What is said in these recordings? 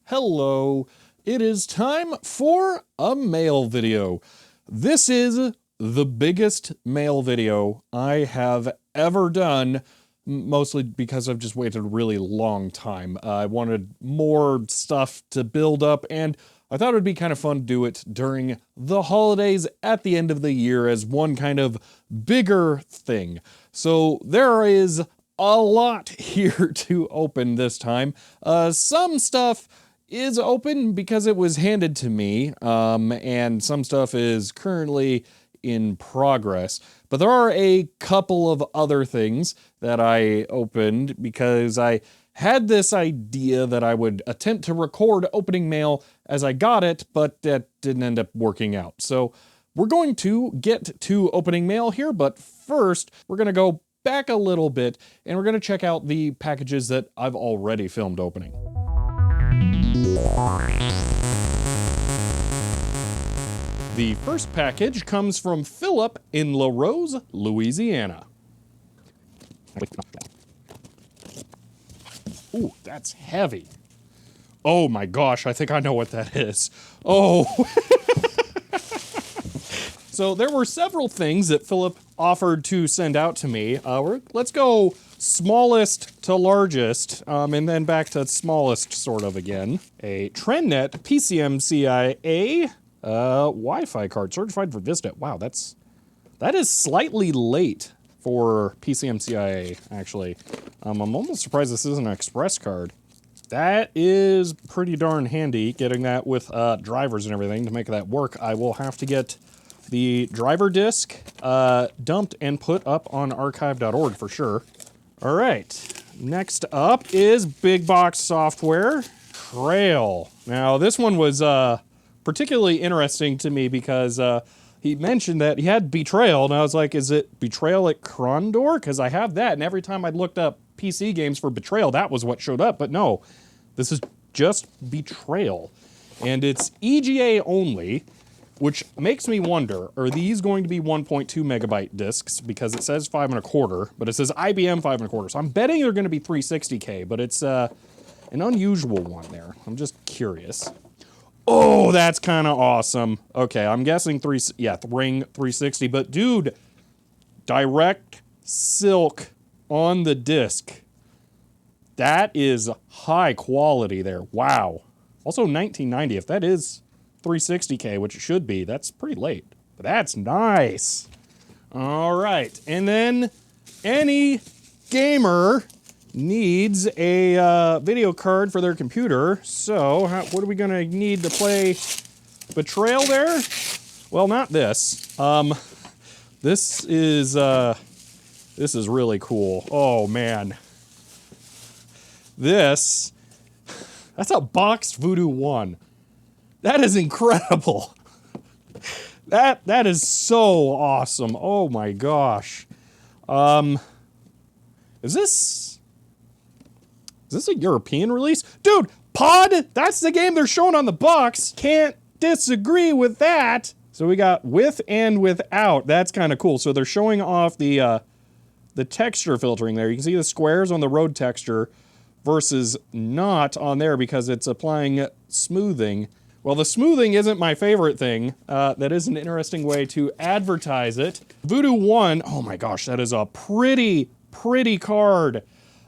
Hello, it is time for a mail video. This is the biggest mail video I have ever done, mostly because I've just waited a really long time. I wanted more stuff to build up, and I thought it would be kind of fun to do it during the holidays at the end of the year as one kind of bigger thing. So there is a lot here to open this time. Some stuff is open because it was handed to me, and some stuff is currently in progress. But there are a couple of other things that I opened because I had this idea that I would attempt to record opening mail as I got it, but that didn't end up working out. So we're going to get to opening mail here, but first we're going to go back a little bit and we're going to check out the packages that I've already filmed opening. The first package comes from Phillip in La Rose, Louisiana. Ooh, that's heavy. Oh my gosh, I think I know what that is. Oh. So there were several things that Phillip offered to send out to me. Let's go smallest to largest, and then back to smallest sort of again. A TrendNet PCMCIA Wi-Fi card, certified for Vista. Wow, that is slightly late for PCMCIA, actually. I'm almost surprised this isn't an express card. That is pretty darn handy, getting that with drivers and everything to make that work. I will have to get the driver disk dumped and put up on archive.org for sure. All right, next up is big box software, Trail. Now this one was particularly interesting to me because he mentioned that he had Betrayal, and I was like, is it Betrayal at Commodore? Because I have that, and every time I looked up PC games for Betrayal, that was what showed up, but no, this is just Betrayal. And it's EGA only, which makes me wonder, are these going to be 1.2 megabyte discs? Because it says 5 1/4, but it says IBM 5 1/4. So I'm betting they're going to be 360K, but it's an unusual one there. I'm just curious. Oh, that's kind of awesome. Okay, I'm guessing Ring 360, but dude, direct silk on the disc. That is high quality there. Wow. Also 1990, if that is 360K, which it should be, that's pretty late, but that's nice. All right, and then any gamer needs a video card for their computer. So what are we gonna need to play Betrayal there? Well, not this. This is really cool. Oh man. That's a boxed Voodoo 1. That is incredible. That is so awesome. Oh my gosh. Is this a European release? Dude, Pod, that's the game they're showing on the box. Can't disagree with that. So we got with and without. That's kind of cool. So they're showing off the texture filtering there. You can see the squares on the road texture versus not on there because it's applying smoothing. Well, the smoothing isn't my favorite thing. That is an interesting way to advertise it. Voodoo 1, oh my gosh, that is a pretty card.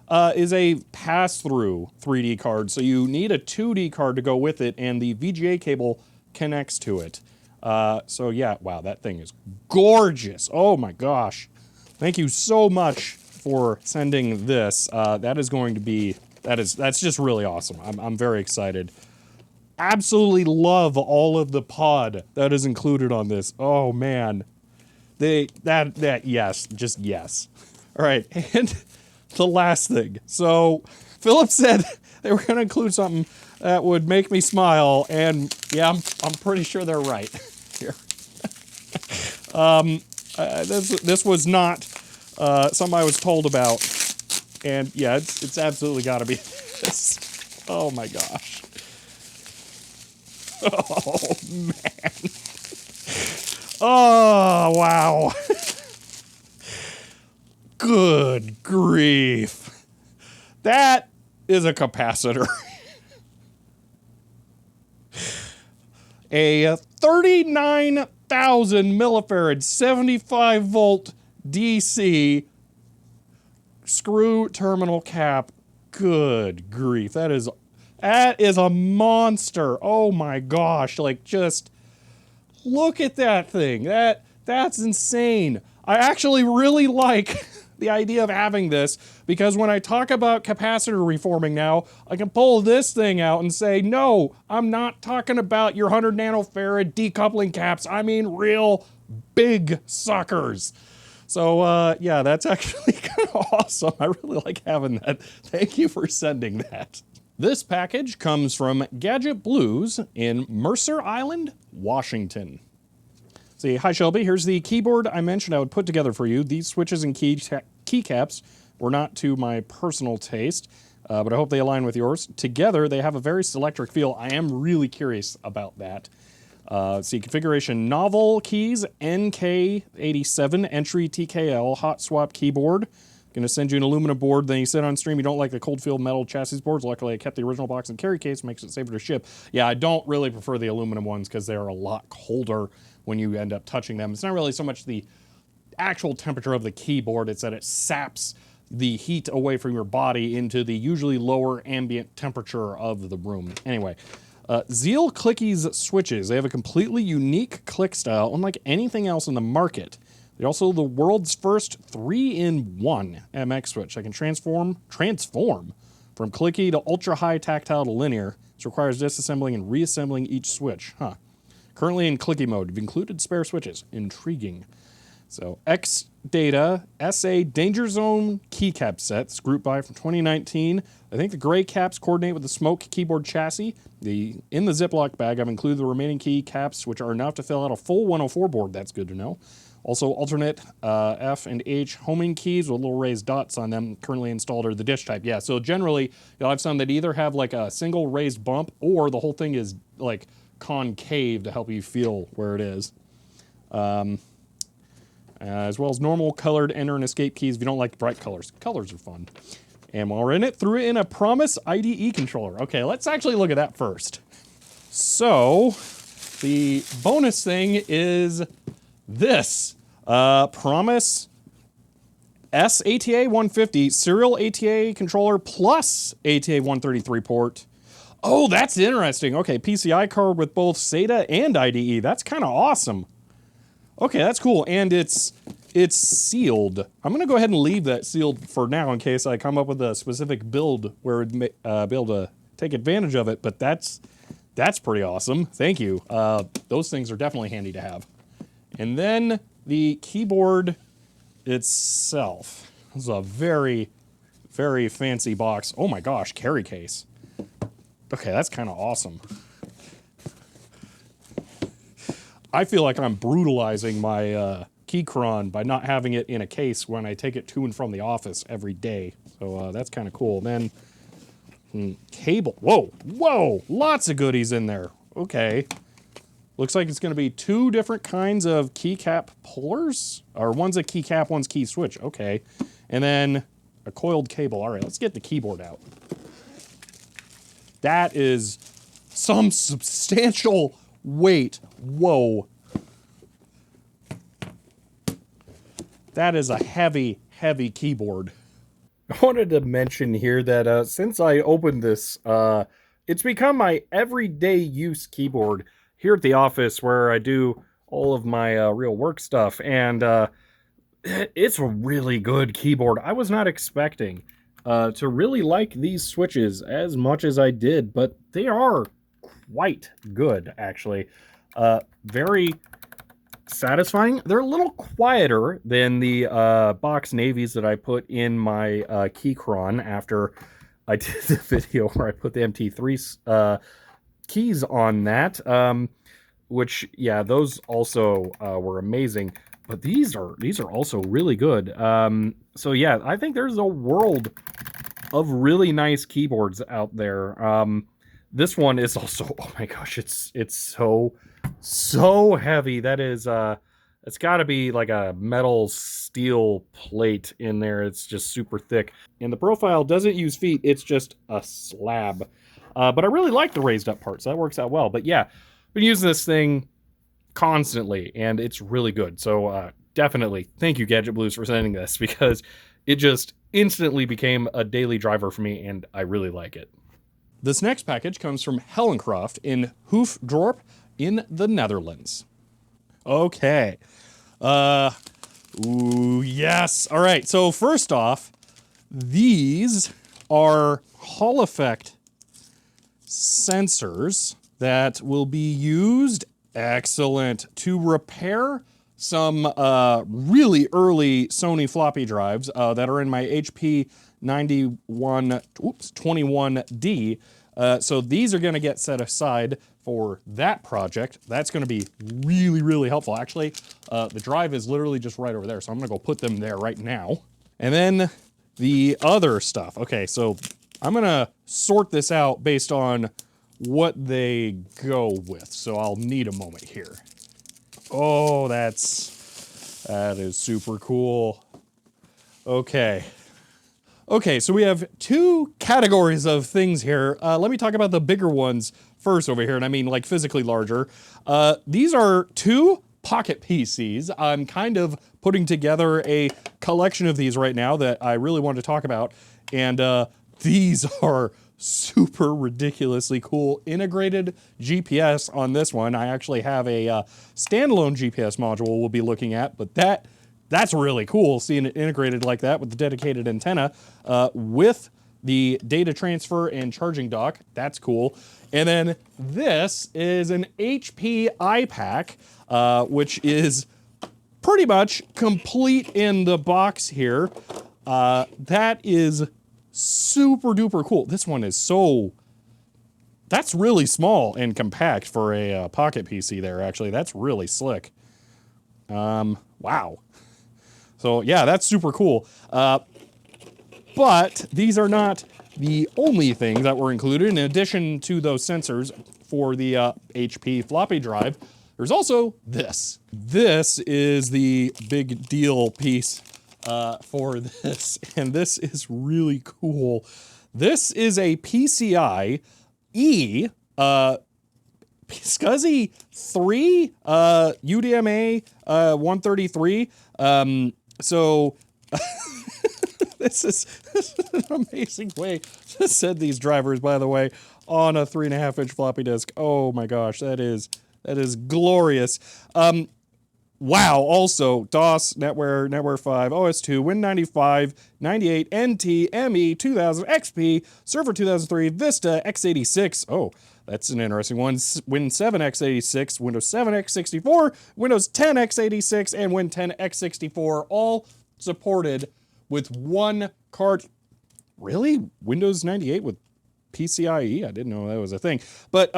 Is a pass-through 3D card, so you need a 2D card to go with it, and the VGA cable connects to it. So yeah, wow, that thing is gorgeous. Oh my gosh. Thank you so much for sending this. That is going to be, that's just really awesome. I'm very excited. Absolutely love all of the pod that is included on this. Oh man. Yes, just yes. All right, and the last thing. So Phillip said they were gonna include something that would make me smile, and yeah, I'm pretty sure they're right here. This was not something I was told about, and yeah, it's absolutely gotta be this. Oh my gosh. Oh man. Oh wow. Good grief. That is a capacitor. a 39,000 millifarad, 75 volt DC screw terminal cap. Good grief, that is a monster. Oh my gosh, like just look at that thing. That's insane. I actually really like the idea of having this, because when I talk about capacitor reforming now, I can pull this thing out and say, no, I'm not talking about your 100 nanofarad decoupling caps. I mean real big suckers. So yeah, that's actually kind of awesome. I really like having that. Thank you for sending that. This package comes from Gadget Blues in Mercer Island, Washington. See, hi Shelby, here's the keyboard I mentioned I would put together for you. These switches and keycaps were not to my personal taste, but I hope they align with yours. Together, they have a very electric feel. I am really curious about that. See, configuration, novel keys, NK87, entry TKL, hot swap keyboard. Gonna send you an aluminum board, then you said on stream you don't like the cold field metal chassis boards. Luckily I kept the original box and carry case, makes it safer to ship. Yeah, I don't really prefer the aluminum ones because they're a lot colder when you end up touching them. It's not really so much the actual temperature of the keyboard, it's that it saps the heat away from your body into the usually lower ambient temperature of the room. Anyway, Zeal Clickies switches. They have a completely unique click style, unlike anything else in the market. They're also the world's first 3-in-1 MX switch. I can transform from clicky to ultra-high tactile to linear. This requires disassembling and reassembling each switch. Huh. Currently in clicky mode. You've included spare switches. Intriguing. So, X-Data SA Danger Zone keycap sets, group buy from 2019. I think the gray caps coordinate with the smoke keyboard chassis. In the Ziploc bag, I've included the remaining keycaps, which are enough to fill out a full 104 board. That's good to know. Also, alternate F and H homing keys with little raised dots on them. Currently installed are the dish type. Yeah, so generally, you'll have some that either have like a single raised bump or the whole thing is like concave to help you feel where it is. As well as normal colored enter and escape keys if you don't like bright colors. Colors are fun. And while we're in it, threw in a Promise IDE controller. Okay, let's actually look at that first. So, the bonus thing is this. Promise SATA 150 serial ATA controller plus ATA 133 port. Oh, that's interesting. Okay, PCI card with both SATA and IDE. That's kind of awesome. Okay, that's cool, and it's sealed. I'm gonna go ahead and leave that sealed for now in case I come up with a specific build where I'd be able to take advantage of it, but that's pretty awesome. Thank you. Those things are definitely handy to have. And then the keyboard itself. This is a very, very fancy box. Oh my gosh, carry case. Okay, that's kind of awesome. I feel like I'm brutalizing my Keychron by not having it in a case when I take it to and from the office every day. So that's kind of cool. Then cable. Whoa, lots of goodies in there. Okay. Looks like it's going to be two different kinds of keycap pullers. Or one's a keycap, one's key switch. Okay. And then a coiled cable. All right, let's get the keyboard out. That is some substantial weight. Whoa. That is a heavy, heavy keyboard. I wanted to mention here that since I opened this, it's become my everyday use keyboard here at the office where I do all of my real work stuff. And it's a really good keyboard. I was not expecting to really like these switches as much as I did, but they are quite good, actually. Very satisfying. They're a little quieter than the box navies that I put in my Keychron after I did the video where I put the MT3 keys on that, which, yeah, those also were amazing. But these are also really good. So yeah, I think there's a world of really nice keyboards out there. This one is also, oh my gosh, it's so heavy. That is, it's got to be like a metal steel plate in there. It's just super thick. And the profile doesn't use feet. It's just a slab. But I really like the raised up part, so that works out well. But yeah, been using this thing constantly, and it's really good. So definitely thank you, Gadget Blues, for sending this, because it just instantly became a daily driver for me, and I really like it. This next package comes from Hellencroft in Hoofddorp in the Netherlands. Okay. Ooh, yes. All right, so first off, these are Hall effect sensors that will be used, excellent, to repair some really early Sony floppy drives that are in my HP 21D. So these are going to get set aside for that project. That's going to be really, really helpful. Actually, the drive is literally just right over there, so I'm going to go put them there right now. And then the other stuff. Okay, so I'm going to sort this out based on what they go with. So I'll need a moment here. Oh, that is super cool. Okay. Okay, so we have two categories of things here. Let me talk about the bigger ones first over here, and I mean like physically larger. These are two pocket PCs. I'm kind of putting together a collection of these right now that I really want to talk about, and these are super ridiculously cool. Integrated GPS on this one. I actually have a standalone GPS module we'll be looking at, but that's really cool, seeing it integrated like that with the dedicated antenna, with the data transfer and charging dock. That's cool. And then this is an HP iPack, which is pretty much complete in the box here. That is super duper cool. This one is that's really small and compact for a pocket PC there, actually. That's really slick. Wow. So yeah, that's super cool. But these are not the only things that were included. In addition to those sensors for the HP floppy drive, there's also this. This is the big deal piece for this, and this is really cool. This is a PCI E SCSI 3 UDMA 133. So this is an amazing way to set these drivers, by the way, on a 3.5-inch floppy disk. Oh my gosh, that is glorious. Wow, also DOS, NetWare, NetWare 5, OS2, Win95, 98, NT, ME, 2000, XP, Server 2003, Vista, x86. Oh, that's an interesting one. Win 7 x86, Windows 7 x64, Windows 10 x86, and Win 10 x64, all supported with one card. Really? Windows 98 with PCIe? I didn't know that was a thing. But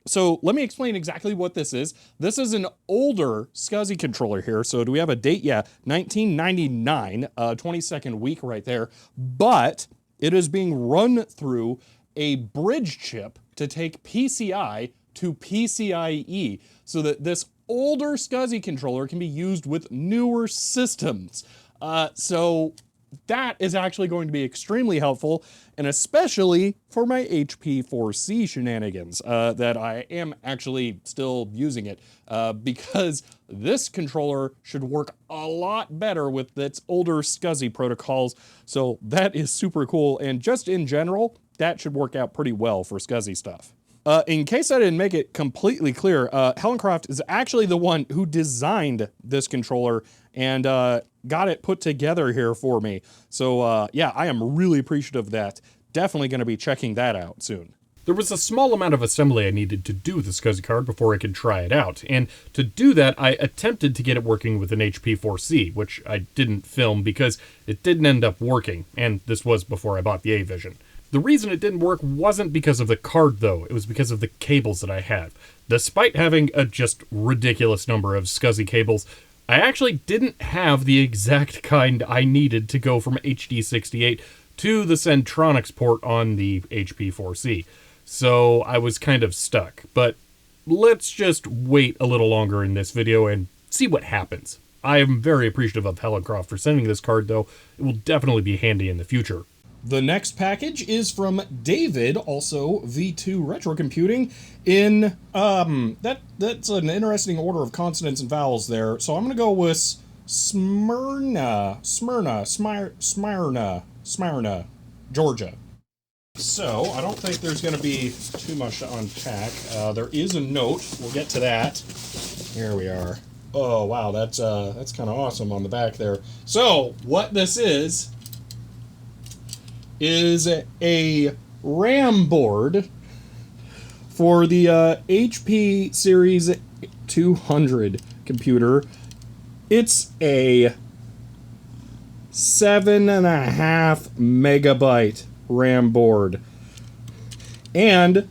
so let me explain exactly what this is. This is an older SCSI controller here. So do we have a date? Yeah, 1999, 22nd week right there. But it is being run through a bridge chip to take PCI to PCIe, so that this older SCSI controller can be used with newer systems. So that is actually going to be extremely helpful, and especially for my HP 4C shenanigans, that I am actually still using it, because this controller should work a lot better with its older SCSI protocols. So that is super cool, and just in general, that should work out pretty well for SCSI stuff. In case I didn't make it completely clear, Hellencroft is actually the one who designed this controller and got it put together here for me. So yeah, I am really appreciative of that. Definitely going to be checking that out soon. There was a small amount of assembly I needed to do with the SCSI card before I could try it out, and to do that I attempted to get it working with an HP 4C, which I didn't film because it didn't end up working, and this was before I bought the A-Vision. The reason it didn't work wasn't because of the card, though. It was because of the cables that I had. Despite having a just ridiculous number of SCSI cables, I actually didn't have the exact kind I needed to go from HD68 to the Centronics port on the HP 4C. So I was kind of stuck. But let's just wait a little longer in this video and see what happens. I am very appreciative of Hellencroft for sending this card, though. It will definitely be handy in the future. The next package is from David, also V2 Retro Computing, in, that's an interesting order of consonants and vowels there, so I'm gonna go with Smyrna, Georgia. So, I don't think there's gonna be too much to unpack. There is a note, we'll get to that. Here we are. Oh, wow, that's kind of awesome on the back there. So, what this is a RAM board for the HP Series 200 computer. It's a 7.5 megabyte RAM board. And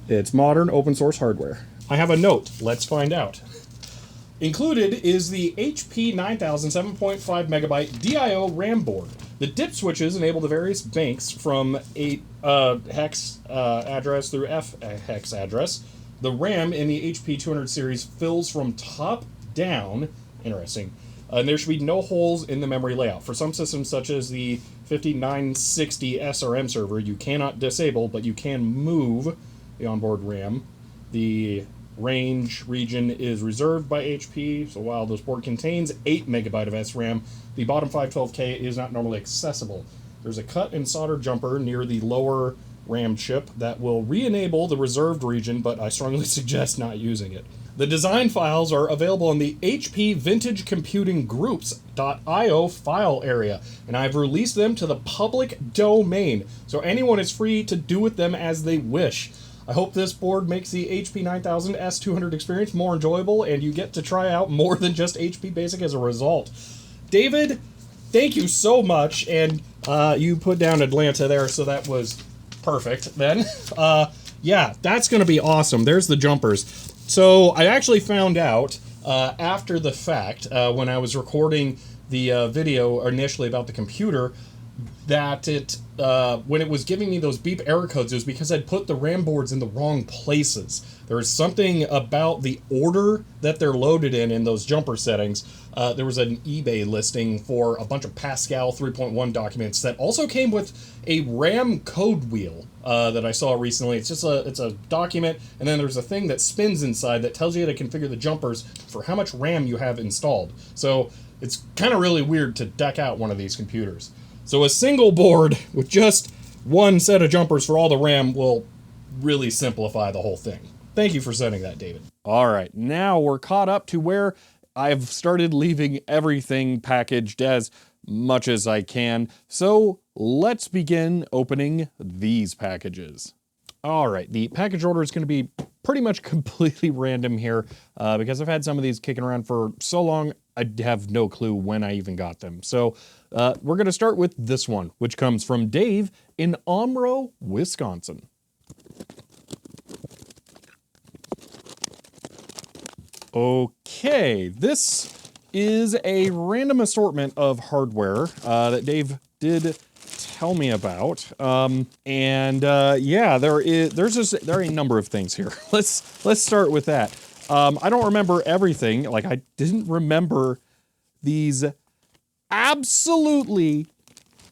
it's modern open source hardware. I have a note. Let's find out. Included is the HP 9000 7.5 megabyte DIO RAM board. The dip switches enable the various banks from 8 hex address through F hex address. The RAM in the HP 200 series fills from top down. Interesting. And there should be no holes in the memory layout. For some systems, such as the 5960 SRM server, you cannot disable, but you can move the onboard RAM. The range region is reserved by HP, so while this board contains 8 megabyte of SRAM, the bottom 512K is not normally accessible. There's a cut and solder jumper near the lower RAM chip that will re-enable the reserved region, but I strongly suggest not using it. The design files are available in the HP Vintage Computing Groups.io file area, and I've released them to the public domain, so anyone is free to do with them as they wish. I hope this board makes the HP 9000 S200 experience more enjoyable, and you get to try out more than just HP Basic as a result. David, thank you so much, and you put down Atlanta there, so that was perfect then. Yeah, that's going to be awesome. There's the jumpers. So I actually found out after the fact, when I was recording the video initially about the computer, that when it was giving me those beep error codes, it was because I'd put the RAM boards in the wrong places. There was something about the order that they're loaded in those jumper settings. There was an eBay listing for a bunch of Pascal 3.1 documents that also came with a RAM code wheel that I saw recently. It's just it's a document, and then there's a thing that spins inside that tells you how to configure the jumpers for how much RAM you have installed. So it's kind of really weird to deck out one of these computers. So a single board with just one set of jumpers for all the RAM will really simplify the whole thing. Thank you for sending that, David. All right, now we're caught up to where I've started leaving everything packaged as much as I can. So let's begin opening these packages. All right, the package order is going to be pretty much completely random here because I've had some of these kicking around for so long, I have no clue when I even got them. So we're going to start with this one, which comes from Dave in Omro, Wisconsin. Okay, this is a random assortment of hardware that Dave did tell me about, yeah, there are a number of things here. Let's start with that. I don't remember everything. Like, I didn't remember these absolutely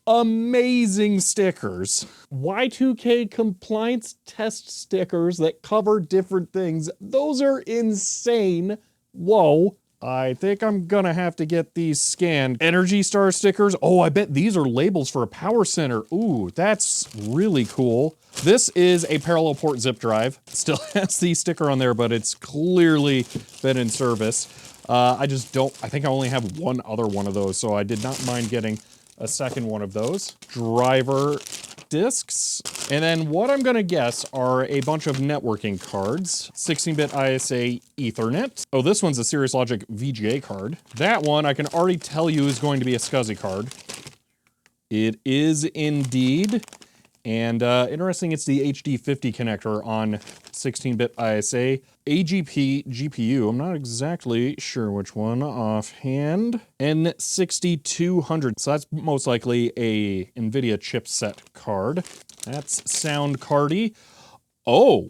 amazing stickers. Y2K compliance test stickers that cover different things. Those are insane. Whoa. I think I'm gonna have to get these scanned. Energy Star stickers. Oh, I bet these are labels for a power center. Ooh, that's really cool. This is a parallel port zip drive. Still has the sticker on there, but it's clearly been in service. I think I only have one other one of those, so I did not mind getting a second one of those. Driver discs. And then what I'm gonna guess are a bunch of networking cards. 16-bit ISA Ethernet. Oh, this one's a Cirrus Logic VGA card. That one I can already tell you is going to be a SCSI card. It is indeed. And interesting, it's the HD50 connector on 16-bit ISA. AGP GPU, I'm not exactly sure which one offhand. N6200, so that's most likely a NVIDIA chipset card. That's sound cardy. Oh,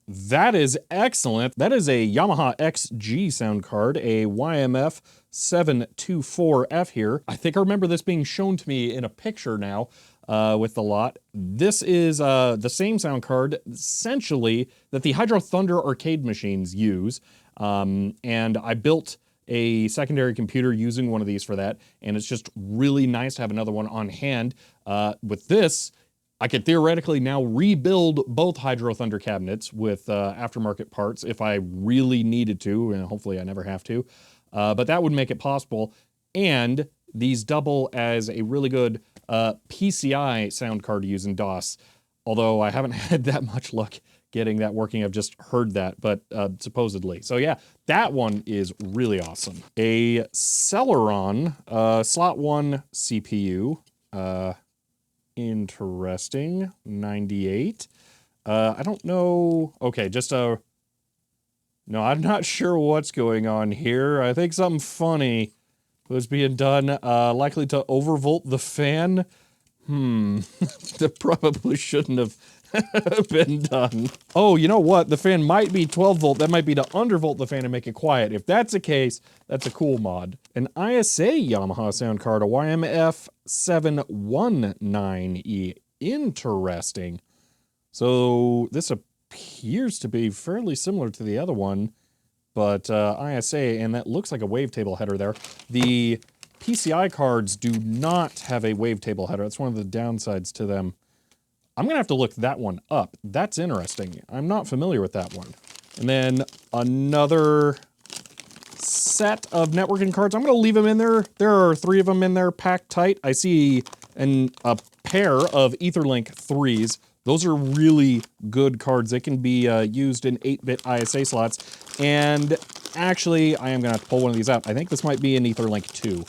that is excellent. That is a Yamaha XG sound card, a YMF 724F here. I think I remember this being shown to me in a picture now. with the lot. This is the same sound card, essentially, that the Hydro Thunder arcade machines use. And I built a secondary computer using one of these for that, and it's just really nice to have another one on hand. With this, I could theoretically now rebuild both Hydro Thunder cabinets with aftermarket parts if I really needed to, and hopefully I never have to. But that would make it possible. And these double as a really good PCI sound card to use in DOS, although I haven't had that much luck getting that working. I've just heard that, but supposedly. So yeah, that one is really awesome. A Celeron slot 1 CPU. Interesting. 98. I don't know. Okay, just a... No, I'm not sure what's going on here. I think something funny was being done. Likely to overvolt the fan. That probably shouldn't have been done. Oh, you know what? The fan might be 12 volt. That might be to undervolt the fan and make it quiet. If that's the case, that's a cool mod. An ISA Yamaha sound card, a YMF719E. Interesting. So this appears to be fairly similar to the other one, but ISA, and that looks like a wavetable header there. The PCI cards do not have a wavetable header. That's one of the downsides to them. I'm gonna have to look that one up. That's interesting. I'm not familiar with that one. And then another set of networking cards. I'm gonna leave them in there. There are 3 of them in there packed tight. I see a pair of Etherlink 3s. Those are really good cards. They can be used in 8-bit ISA slots. And actually, I am gonna have to pull one of these out. I think this might be an Etherlink 2.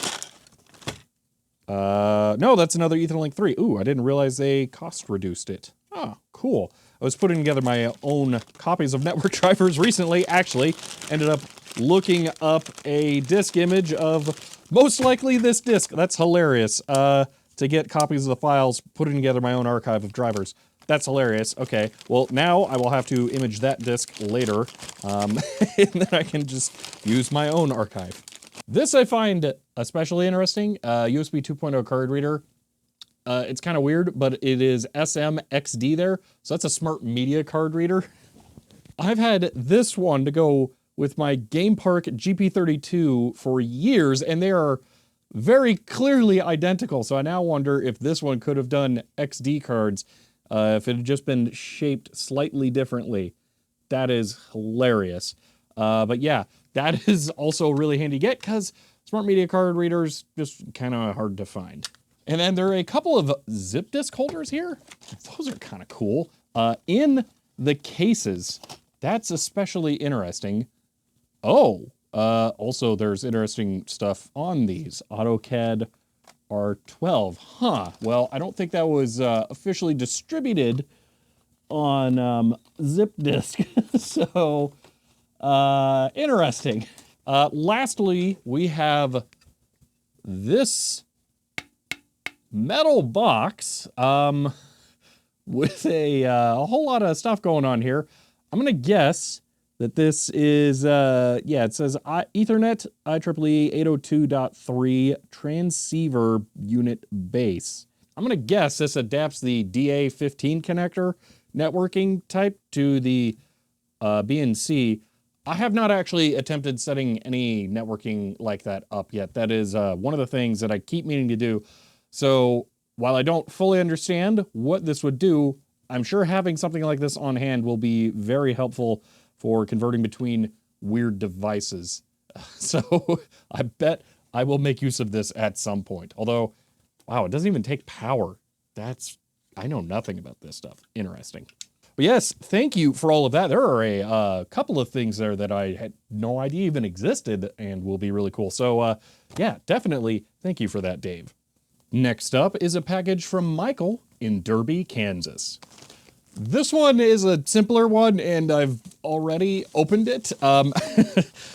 No, that's another Etherlink 3. Ooh, I didn't realize they cost reduced it. Oh, cool. I was putting together my own copies of network drivers recently. Actually, ended up looking up a disk image of most likely this disk. That's hilarious. To get copies of the files, putting together my own archive of drivers. That's hilarious. Okay, well, now I will have to image that disk later, and then I can just use my own archive. This I find especially interesting, USB 2.0 card reader. It's kind of weird, but it is SMXD there, so that's a smart media card reader. I've had this one to go with my Game Park GP32 for years, and they are very clearly identical, so I now wonder if this one could have done XD cards if it had just been shaped slightly differently. That is hilarious. But yeah, that is also really handy to get because smart media card readers just kind of hard to find. And then there are a couple of zip disk holders here. Those are kind of cool. In the cases, that's especially interesting. Oh, also there's interesting stuff on these. AutoCAD R12. Huh. Well, I don't think that was officially distributed on zip disk. So, interesting. Lastly, we have this metal box with a whole lot of stuff going on here. I'm gonna guess that this is, yeah, it says Ethernet IEEE 802.3 transceiver unit base. I'm gonna guess this adapts the DA15 connector networking type to the BNC. I have not actually attempted setting any networking like that up yet. That is one of the things that I keep meaning to do. So while I don't fully understand what this would do, I'm sure having something like this on hand will be very helpful for converting between weird devices. So I bet I will make use of this at some point. Although, wow, it doesn't even take power. I know nothing about this stuff. Interesting. But yes, thank you for all of that. There are a couple of things there that I had no idea even existed and will be really cool. So yeah, definitely thank you for that, Dave. Next up is a package from Michael in Derby, Kansas. This one is a simpler one, and I've already opened it.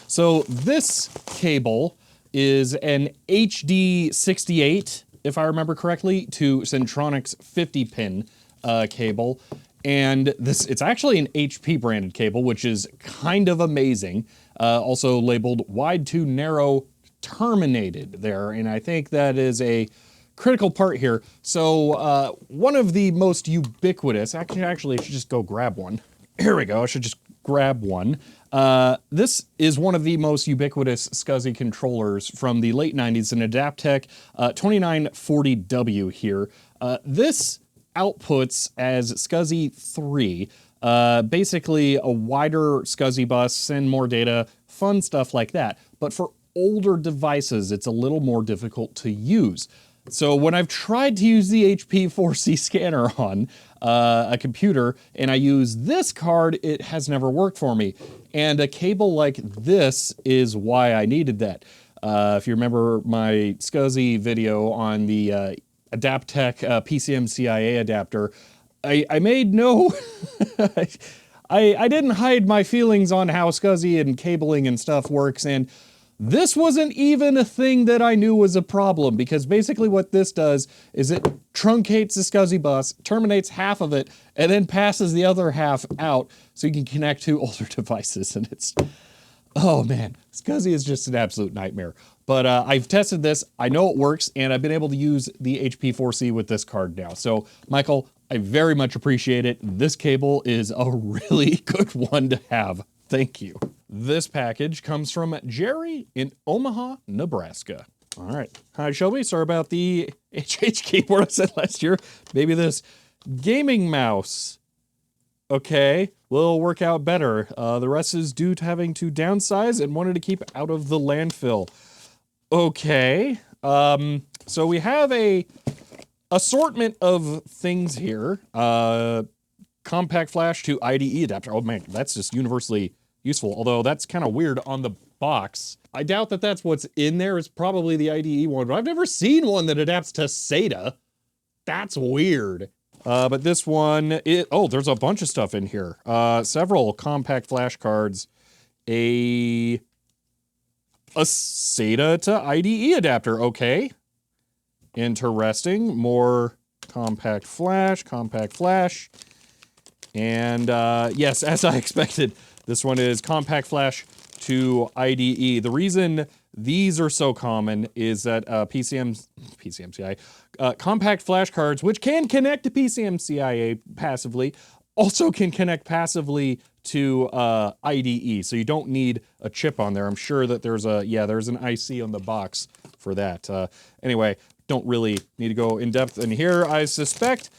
So this cable is an HD68, if I remember correctly, to Centronic's 50-pin cable. And it's actually an HP branded cable, which is kind of amazing. Also labeled wide to narrow terminated there. And I think that is a critical part here. So one of the most ubiquitous, actually I should just go grab one. Here we go, I should just grab one. This is one of the most ubiquitous SCSI controllers from the late 90s, an Adaptec 2940W here. This outputs as SCSI 3, basically a wider SCSI bus, send more data, fun stuff like that. But for older devices, it's a little more difficult to use. So when I've tried to use the HP 4C scanner on a computer and I use this card, it has never worked for me. And a cable like this is why I needed that. If you remember my SCSI video on the Adaptec PCM-CIA adapter, I made no... I didn't hide my feelings on how SCSI and cabling and stuff works, and this wasn't even a thing that I knew was a problem, because basically what this does is it truncates the SCSI bus, terminates half of it, and then passes the other half out so you can connect to older devices, and it's... Oh man, SCSI is just an absolute nightmare. But I've tested this, I know it works, and I've been able to use the HP 4C with this card now. So, Michael, I very much appreciate it. This cable is a really good one to have. Thank you. This package comes from Jerry in Omaha, Nebraska. All right. Hi, Shelby. Sorry about the HH keyboard I said last year. Maybe this gaming mouse. Okay, will work out better. The rest is due to having to downsize and wanted to keep out of the landfill. Okay, so we have a assortment of things here. Compact flash to IDE adapter. Oh man, that's just universally useful, although that's kind of weird on the box. I doubt that that's what's in there. It's probably the IDE one, but I've never seen one that adapts to SATA. That's weird. But this one, oh, there's a bunch of stuff in here. Several compact flash cards, a SATA to IDE adapter, okay. Interesting, more compact flash, and yes, as I expected, this one is compact flash to IDE. The reason these are so common is that PCMCI, compact flash cards, which can connect to PCMCIA passively, also can connect passively to IDE, so you don't need a chip on there. I'm sure that there's an IC on the box for that. Anyway, don't really need to go in depth in here. I suspect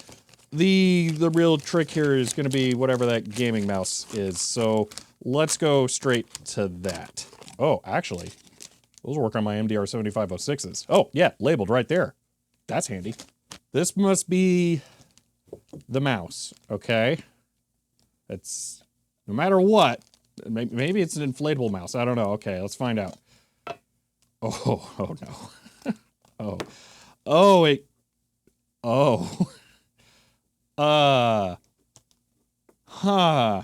the real trick here is going to be whatever that gaming mouse is. So let's go straight to that. Oh, actually, those work on my MDR 7506s. Oh, yeah, labeled right there. That's handy. This must be the mouse, okay? It's, no matter what, maybe it's an inflatable mouse. I don't know. Okay, let's find out. Oh no. Oh, wait. Oh. Huh.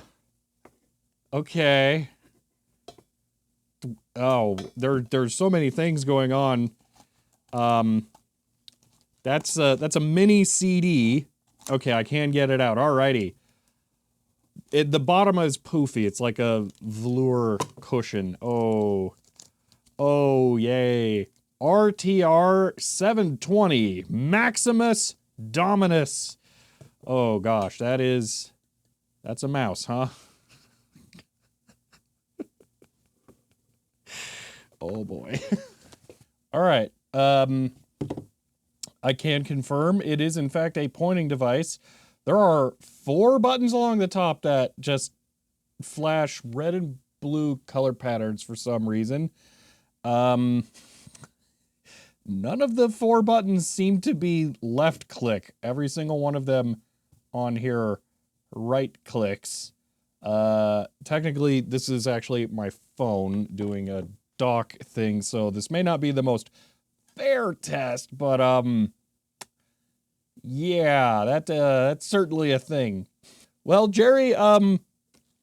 Okay. Oh, there's so many things going on. That's a mini CD. Okay, I can get it out. Alrighty. The bottom is poofy. It's like a velour cushion. Oh. Oh, yay. RTR 720. Maximus Dominus. Oh gosh, that's a mouse, huh? Oh boy. All right. I can confirm it is in fact a pointing device. There are 4 buttons along the top that just flash red and blue color patterns for some reason. None of the 4 buttons seem to be left click. Every single one of them on here right clicks. Technically, this is actually my phone doing a dock thing, so this may not be the most fair test, but yeah, that's certainly a thing. Well, Jerry,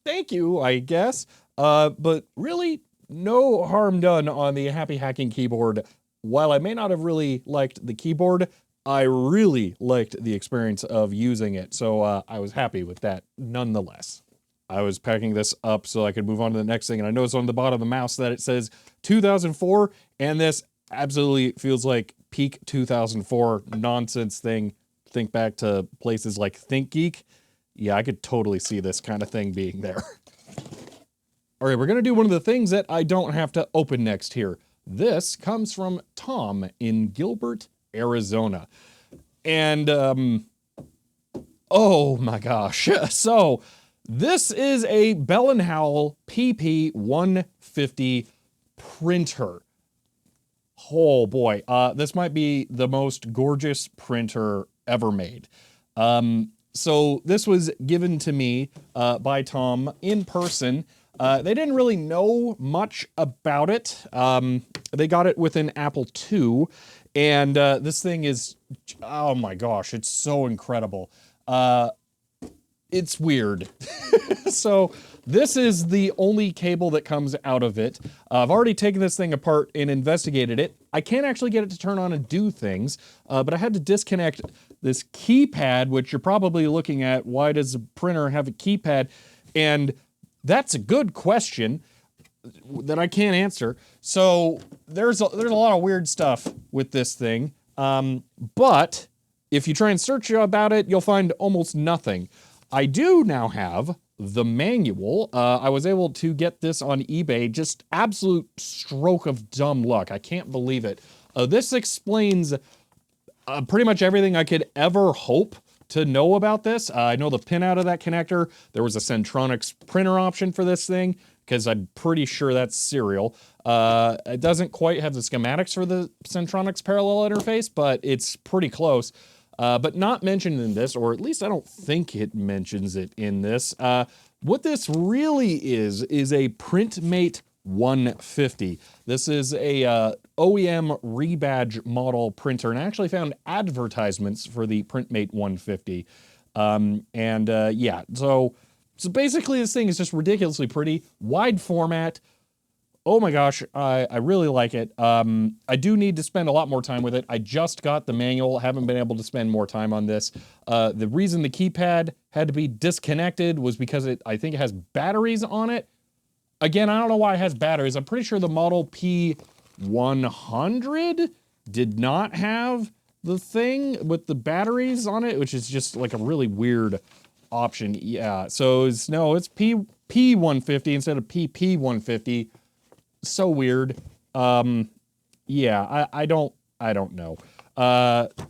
thank you, I guess. But really, no harm done on the Happy Hacking keyboard. While I may not have really liked the keyboard, I really liked the experience of using it, so I was happy with that nonetheless. I was packing this up so I could move on to the next thing, and I noticed on the bottom of the mouse that it says 2004, and this absolutely feels like peak 2004 nonsense thing. Think back to places like ThinkGeek. Yeah, I could totally see this kind of thing being there. All right, we're going to do one of the things that I don't have to open next here. This comes from Tom in Gilbert, Arizona. And, oh my gosh. So, this is a Bell Howell PP150 printer. Oh boy, this might be the most gorgeous printer ever made. So this was given to me by Tom in person. They didn't really know much about it. They got it with an Apple II, and this thing is, oh my gosh, it's so incredible. It's weird. So this is the only cable that comes out of it. I've already taken this thing apart and investigated it. I can't actually get it to turn on and do things, but I had to disconnect this keypad, which you're probably looking at. Why does a printer have a keypad? And that's a good question that I can't answer. So there's a lot of weird stuff with this thing. But if you try and search about it, you'll find almost nothing. I do now have the manual. I was able to get this on eBay, just absolute stroke of dumb luck. I can't believe it. This explains pretty much everything I could ever hope to know about this. I know the pin out of that connector. There was a Centronics printer option for this thing, because I'm pretty sure that's serial. It doesn't quite have the schematics for the Centronics parallel interface, but it's pretty close. But not mentioned in this, or at least I don't think it mentions it in this. What this really is a PrintMate 150. This is a OEM rebadge model printer, and I actually found advertisements for the PrintMate 150. Yeah, so basically this thing is just ridiculously pretty, wide format. Oh my gosh, I really like it. I do need to spend a lot more time with it. I just got the manual, haven't been able to spend more time on this. The reason the keypad had to be disconnected was because I think it has batteries on it. Again, I don't know why it has batteries. I'm pretty sure the Model P100 did not have the thing with the batteries on it, which is just like a really weird option. Yeah, so it's P150 instead of PP150. So weird. Yeah, I don't know.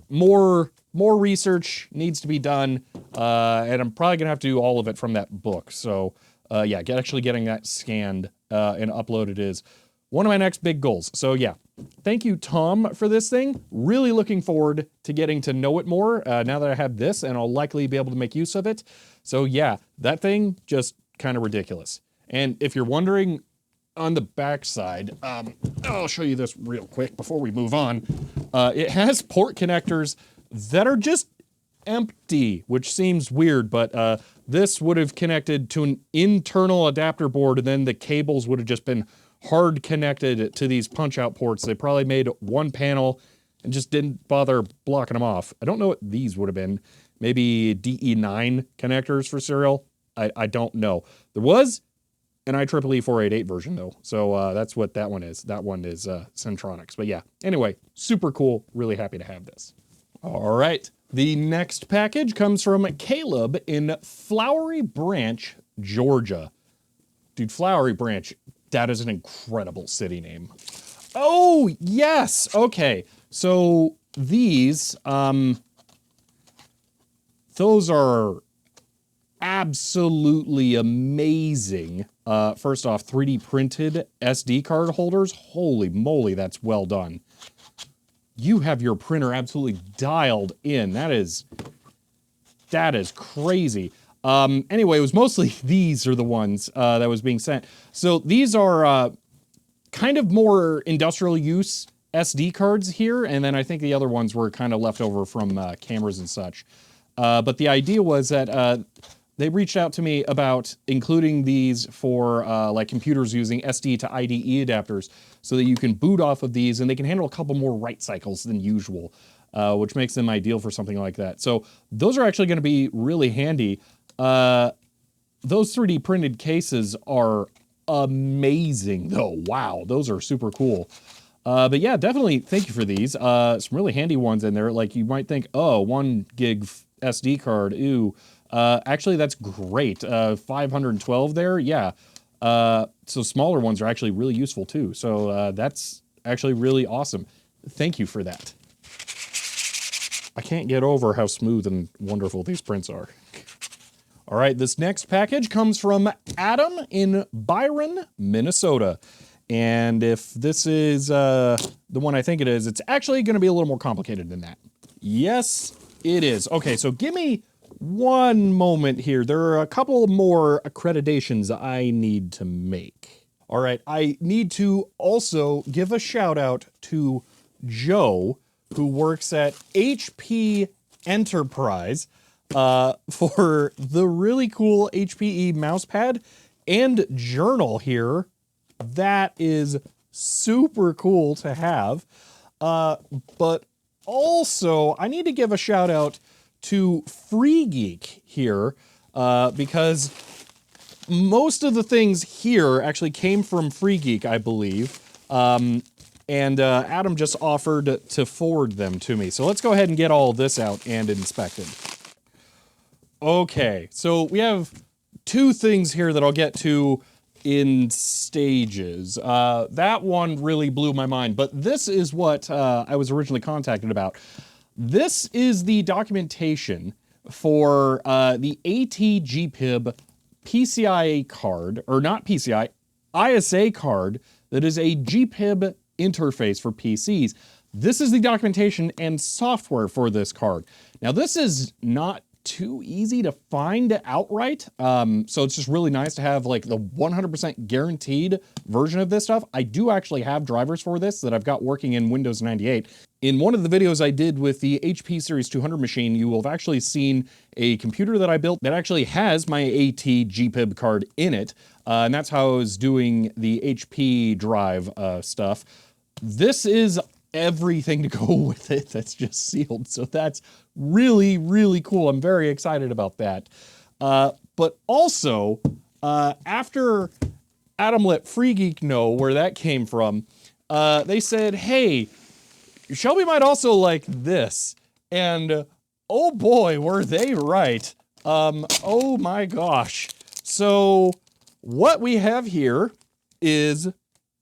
More research needs to be done, and I'm probably gonna have to do all of it from that book. So yeah, actually getting that scanned and uploaded is one of my next big goals. So yeah, thank you, Tom, for this thing. Really looking forward to getting to know it more now that I have this, and I'll likely be able to make use of it. So yeah, that thing just kind of ridiculous. And if you're wondering, on the back side, I'll show you this real quick before we move on. It has port connectors that are just empty, which seems weird, but this would have connected to an internal adapter board, and then the cables would have just been hard connected to these punch-out ports. They probably made one panel and just didn't bother blocking them off. I don't know what these would have been. Maybe DE9 connectors for serial? I don't know. There was an IEEE 488 version though, so that's what that one is. That one is Centronics. But yeah, anyway, super cool. Really happy to have this. All right, the next package comes from Caleb in Flowery Branch, Georgia. Dude, Flowery Branch, that is an incredible city name. Oh, yes, okay. So these, those are absolutely amazing. First off, 3D printed SD card holders. Holy moly, that's well done. You have your printer absolutely dialed in. That is crazy. Anyway, it was mostly these are the ones that was being sent. So these are kind of more industrial use SD cards here, and then I think the other ones were kind of left over from cameras and such. But the idea was that they reached out to me about including these for like computers using SD to IDE adapters so that you can boot off of these and they can handle a couple more write cycles than usual, which makes them ideal for something like that. So those are actually going to be really handy. Those 3D printed cases are amazing though. Wow, those are super cool. But yeah, definitely thank you for these. Some really handy ones in there. Like you might think, oh, 1 gig SD card, ooh. Actually, that's great. 512 there, yeah. So smaller ones are actually really useful too. So that's actually really awesome. Thank you for that. I can't get over how smooth and wonderful these prints are. All right, this next package comes from Adam in Byron, Minnesota. And if this is the one I think it is, it's actually going to be a little more complicated than that. Yes, it is. Okay, so give me one moment here. There are a couple more accreditations I need to make. All right, I need to also give a shout out to Joe, who works at HP Enterprise, for the really cool HPE mousepad and journal here. That is super cool to have. But also, I need to give a shout out to Free Geek here, because most of the things here actually came from Free Geek, I believe. And Adam just offered to forward them to me. So let's go ahead and get all this out and inspect it. Okay, so we have 2 things here that I'll get to in stages. That one really blew my mind, but this is what I was originally contacted about. This is the documentation for the AT GPIB PCI card, or not PCI, ISA card that is a GPIB interface for PCs. This is the documentation and software for this card. Now, this is not too easy to find outright, so it's just really nice to have like the 100% guaranteed version of this stuff. I do actually have drivers for this that I've got working in Windows 98. In one of the videos I did with the HP Series 200 machine, you will have actually seen a computer that I built that actually has my AT GPIB card in it, and that's how I was doing the HP drive stuff. This is everything to go with it that's just sealed, so that's really, really cool. I'm very excited about that. But also, after Adam let Free Geek know where that came from, they said, hey, Shelby might also like this. And oh boy, were they right. Oh my gosh. So what we have here is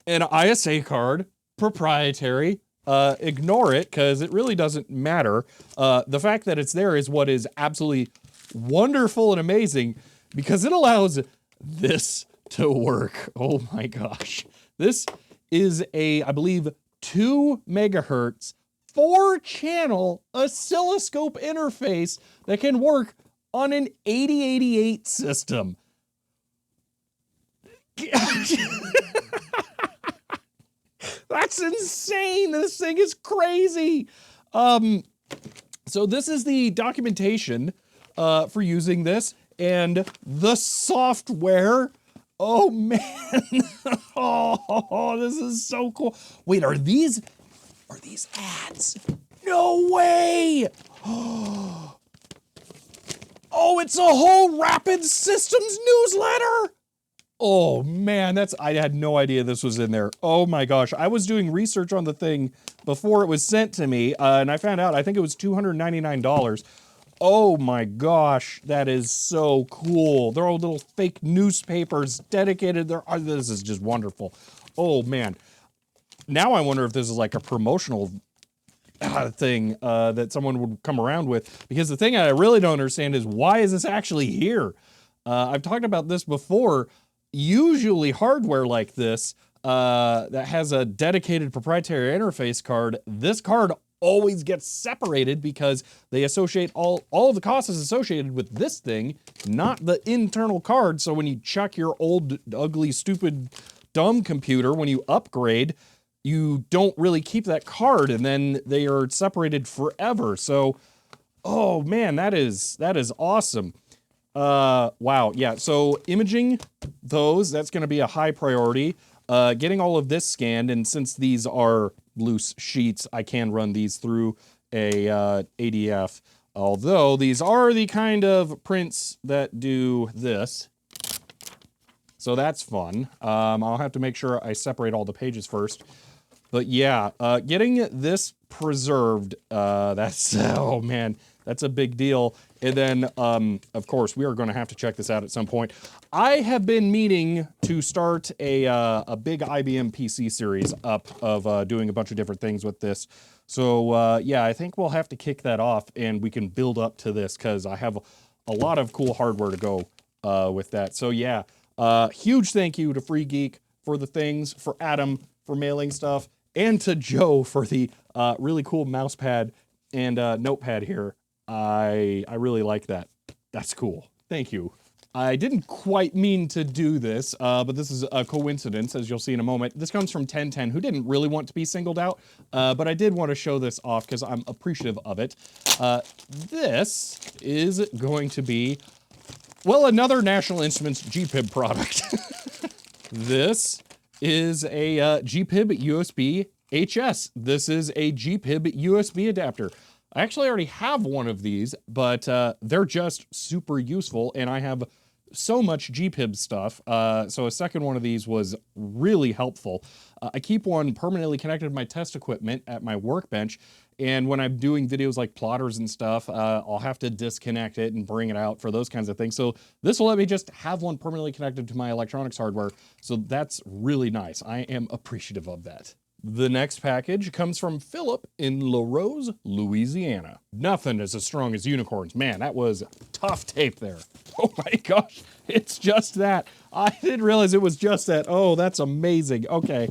an ISA card, proprietary. Ignore it, because it really doesn't matter. The fact that it's there is what is absolutely wonderful and amazing, because it allows this to work. Oh my gosh. This is a, I believe, 2 megahertz, 4-channel oscilloscope interface that can work on an 8088 system. That's insane. This thing is crazy. So this is the documentation for using this, and the software. Oh man. Oh, this is so cool. Wait, are these ads? No way. Oh, it's a whole Rapid Systems newsletter. Oh man, I had no idea this was in there. Oh my gosh, I was doing research on the thing before it was sent to me, and I found out, I think it was $299. Oh my gosh, that is so cool. They're all little fake newspapers dedicated. This is just wonderful. Oh man. Now I wonder if this is like a promotional thing that someone would come around with, because the thing I really don't understand is, why is this actually here? I've talked about this before. Usually hardware like this that has a dedicated proprietary interface card, this card always gets separated because they associate all of the costs is associated with this thing, not the internal card. So when you chuck your old, ugly, stupid, dumb computer, when you upgrade, you don't really keep that card, and then they are separated forever. So, oh man, that is awesome. Wow, yeah, so imaging those, that's gonna be a high priority. Getting all of this scanned, and since these are loose sheets, I can run these through a ADF, although these are the kind of prints that do this. So that's fun. I'll have to make sure I separate all the pages first. But yeah, getting this preserved, that's, oh man, that's a big deal. And then, of course, we are going to have to check this out at some point. I have been meaning to start a big IBM PC series up of doing a bunch of different things with this. So yeah, I think we'll have to kick that off and we can build up to this because I have a lot of cool hardware to go with that. So yeah, huge thank you to Free Geek for the things, for Adam for mailing stuff, and to Joe for the really cool mouse pad and notepad here. I really like that. That's cool. Thank you. I didn't quite mean to do this, but this is a coincidence, as you'll see in a moment. This comes from 1010, who didn't really want to be singled out, but I did want to show this off because I'm appreciative of it. This is going to be, well, another National Instruments GPIB product. This is a GPIB USB HS. This is a GPIB USB adapter. I actually already have one of these, but they're just super useful, and I have so much GPIB stuff, so a second one of these was really helpful. I keep one permanently connected to my test equipment at my workbench, and when I'm doing videos like plotters and stuff, I'll have to disconnect it and bring it out for those kinds of things. So this will let me just have one permanently connected to my electronics hardware, so that's really nice. I am appreciative of that. The next package comes from Phillip in La Rose, Louisiana. Nothing is as strong as unicorns. Man, that was tough tape there. Oh my gosh, it's just that. I didn't realize it was just that. Oh, that's amazing. Okay.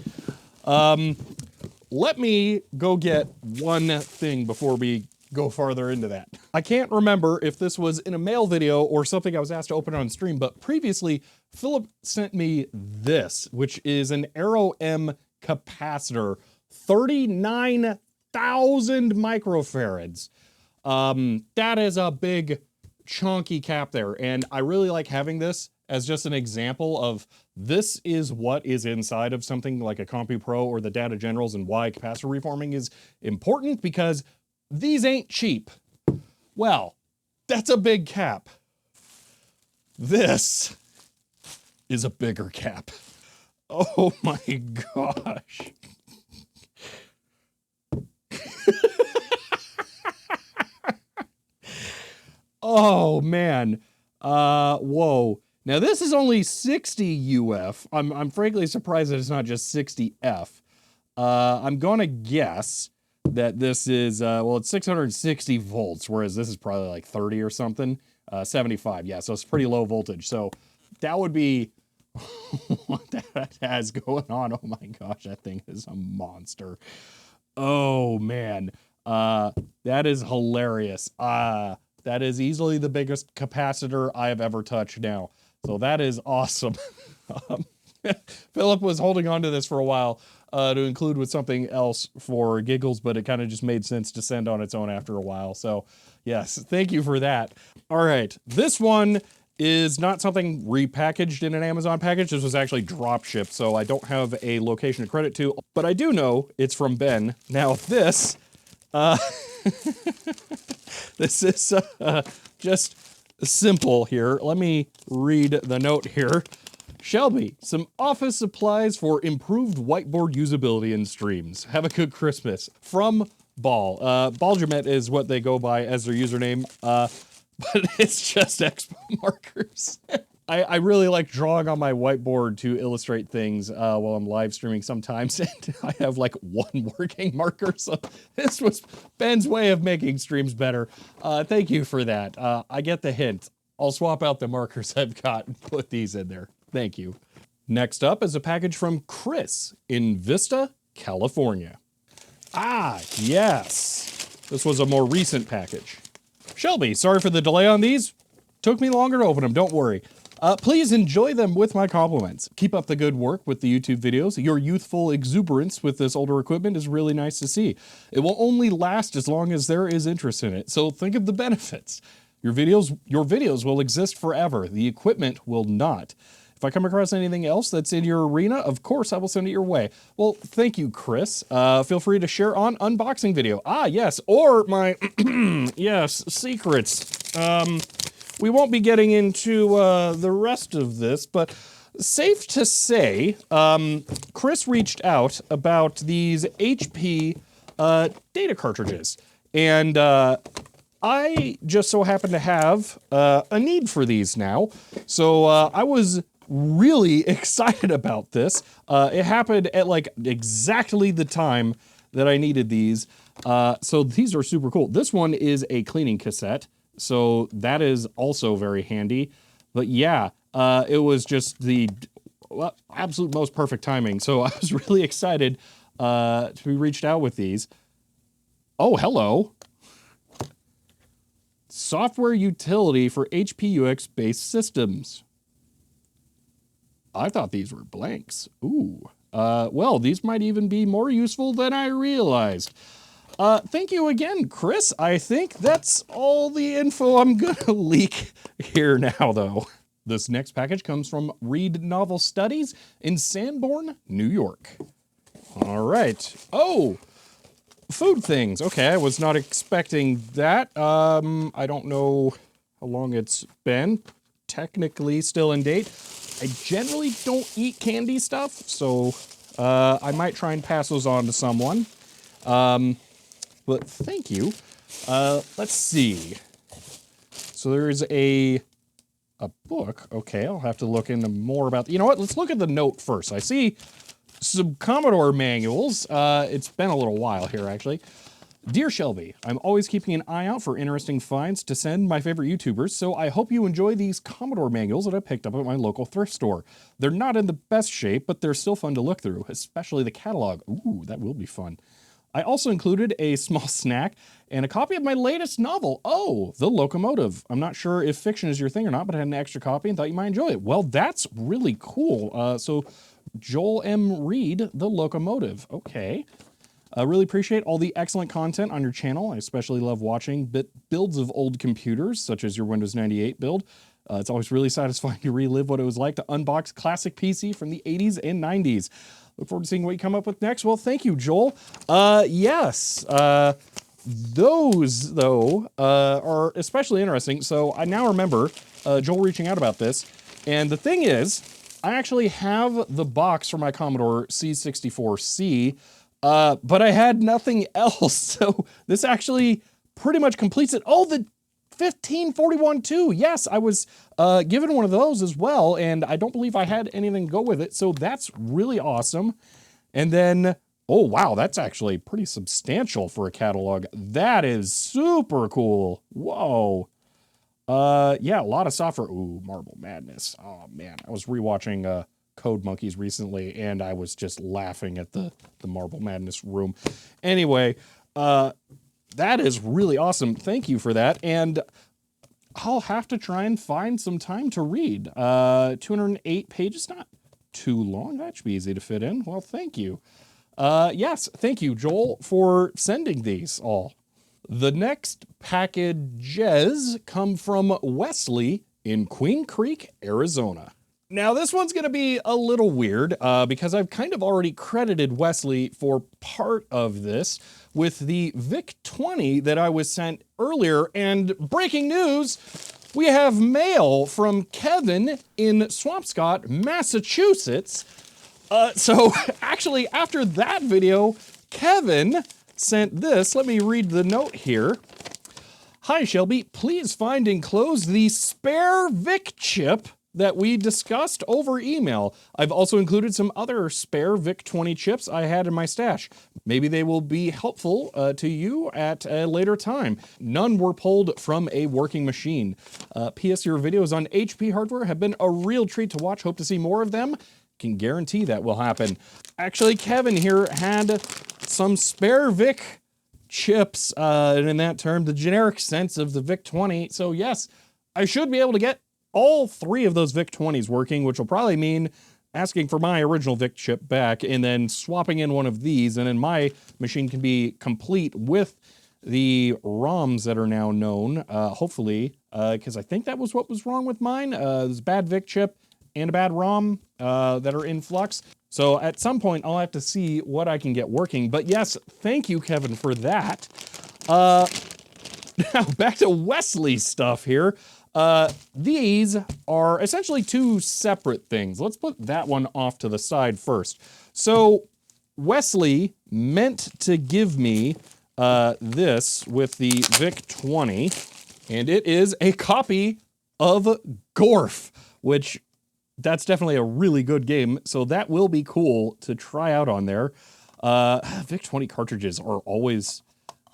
Let me go get one thing before we go farther into that. I can't remember if this was in a mail video or something I was asked to open on stream, but previously, Phillip sent me this, which is an Aero M capacitor, 39,000 microfarads. That is a big chunky cap there, and I really like having this as just an example of this is what is inside of something like a CompuPro or the Data Generals, and why capacitor reforming is important, because these ain't cheap. Well, that's a big cap. This is a bigger cap. Oh my gosh. Oh man. Whoa. Now this is only 60 UF. I'm frankly surprised that it's not just 60 F. I'm gonna guess that this is, well, it's 660 volts, whereas this is probably like 30 or something. 75, yeah, so it's pretty low voltage. So that would be what that has going on. Oh my gosh, that thing is a monster. Oh man, that is hilarious. That is easily the biggest capacitor I have ever touched now. So that is awesome. Phillip was holding on to this for a while to include with something else for giggles, but it kind of just made sense to send on its own after a while. So yes, thank you for that. All right, this one is not something repackaged in an Amazon package. This was actually drop shipped, so I don't have a location to credit to, but I do know it's from Ben. Now this, this is just simple here. Let me read the note here. Shelby, some office supplies for improved whiteboard usability in streams. Have a good Christmas. From Ball. Baljamet is what they go by as their username, but it's just expo markers. I really like drawing on my whiteboard to illustrate things while I'm live streaming sometimes, and I have like one working marker, so this was Ben's way of making streams better. Thank you for that. I get the hint. I'll swap out the markers I've got and put these in there. Thank you. Next up is a package from Chris in Vista, California. Ah, yes. This was a more recent package. Shelby, sorry for the delay on these. Took me longer to open them, don't worry. Please enjoy them with my compliments. Keep up the good work with the YouTube videos. Your youthful exuberance with this older equipment is really nice to see. It will only last as long as there is interest in it, so think of the benefits. Your videos will exist forever. The equipment will not. If I come across anything else that's in your arena, of course I will send it your way. Well, thank you, Chris. Feel free to share on unboxing video. Ah, yes, or my, yes, secrets. We won't be getting into the rest of this, but safe to say, Chris reached out about these HP data cartridges. And I just so happen to have a need for these now. So I was really excited about this. It happened at like exactly the time that I needed these. So these are super cool. This one is a cleaning cassette, so that is also very handy. But yeah, it was just the absolute most perfect timing. So I was really excited to be reached out with these. Oh, hello. Software utility for HPUX-based systems. I thought these were blanks. Ooh. Well, these might even be more useful than I realized. Thank you again, Chris. I think that's all the info I'm gonna leak here now, though. This next package comes from Read Novel Studies in Sanborn, New York. All right. Oh, food things. Okay, I was not expecting that. I don't know how long it's been. Technically still in date. I generally don't eat candy stuff, so I might try and pass those on to someone. But thank you. Let's see. So there's a book. Okay, I'll have to look into more about. You know what? Let's look at the note first. I see some Commodore manuals. It's been a little while here, actually. Dear Shelby, I'm always keeping an eye out for interesting finds to send my favorite YouTubers, so I hope you enjoy these Commodore manuals that I picked up at my local thrift store. They're not in the best shape, but they're still fun to look through, especially the catalog. Ooh, that will be fun. I also included a small snack and a copy of my latest novel, Oh, The Locomotive. I'm not sure if fiction is your thing or not, but I had an extra copy and thought you might enjoy it. Well, that's really cool. So Joel M. Reed, The Locomotive. Okay. I really appreciate all the excellent content on your channel. I especially love watching builds of old computers, such as your Windows 98 build. It's always really satisfying to relive what it was like to unbox classic PC from the 80s and 90s. Look forward to seeing what you come up with next. Well, thank you, Joel. Yes, those, though, are especially interesting. So I now remember Joel reaching out about this. And the thing is, I actually have the box for my Commodore C64C, but I had nothing else. So this actually pretty much completes it. Oh, the 1541 too. Yes, I was given one of those as well, and I don't believe I had anything to go with it. So that's really awesome. And then, oh wow, that's actually pretty substantial for a catalog. That is super cool. Whoa. Yeah, a lot of software. Ooh, Marble Madness. Oh man, I was rewatching Code Monkeys recently, and I was just laughing at the Marble Madness room. Anyway, that is really awesome. Thank you for that. And I'll have to try and find some time to read. 208 pages, not too long. That should be easy to fit in. Well, thank you. Yes, thank you, Joel, for sending these all. The next packages come from Wesley in Queen Creek, Arizona. Now, this one's going to be a little weird because I've kind of already credited Wesley for part of this with the VIC-20 that I was sent earlier. And breaking news, we have mail from Kevin in Swampscott, Massachusetts. So actually, after that video, Kevin sent this. Let me read the note here. Hi, Shelby. Please find enclosed the spare VIC chip that we discussed over email. I've also included some other spare VIC-20 chips I had in my stash. Maybe they will be helpful to you at a later time. None were pulled from a working machine. P.S. Your videos on HP hardware have been a real treat to watch. Hope to see more of them. Can guarantee that will happen. Actually, Kevin here had some spare VIC chips, and in that term, the generic sense of the VIC-20. So yes, I should be able to get all three of those VIC-20s working, which will probably mean asking for my original VIC chip back and then swapping in one of these, and then my machine can be complete with the ROMs that are now known, hopefully, because I think that was what was wrong with mine. There's a bad VIC chip and a bad ROM that are in flux. So at some point, I'll have to see what I can get working. But yes, thank you, Kevin, for that. Now back to Wesley's stuff here. These are essentially two separate things. Let's put that one off to the side first. So Wesley meant to give me this with the VIC-20, and it is a copy of Gorf, which that's definitely a really good game, so that will be cool to try out on there. VIC-20 cartridges are always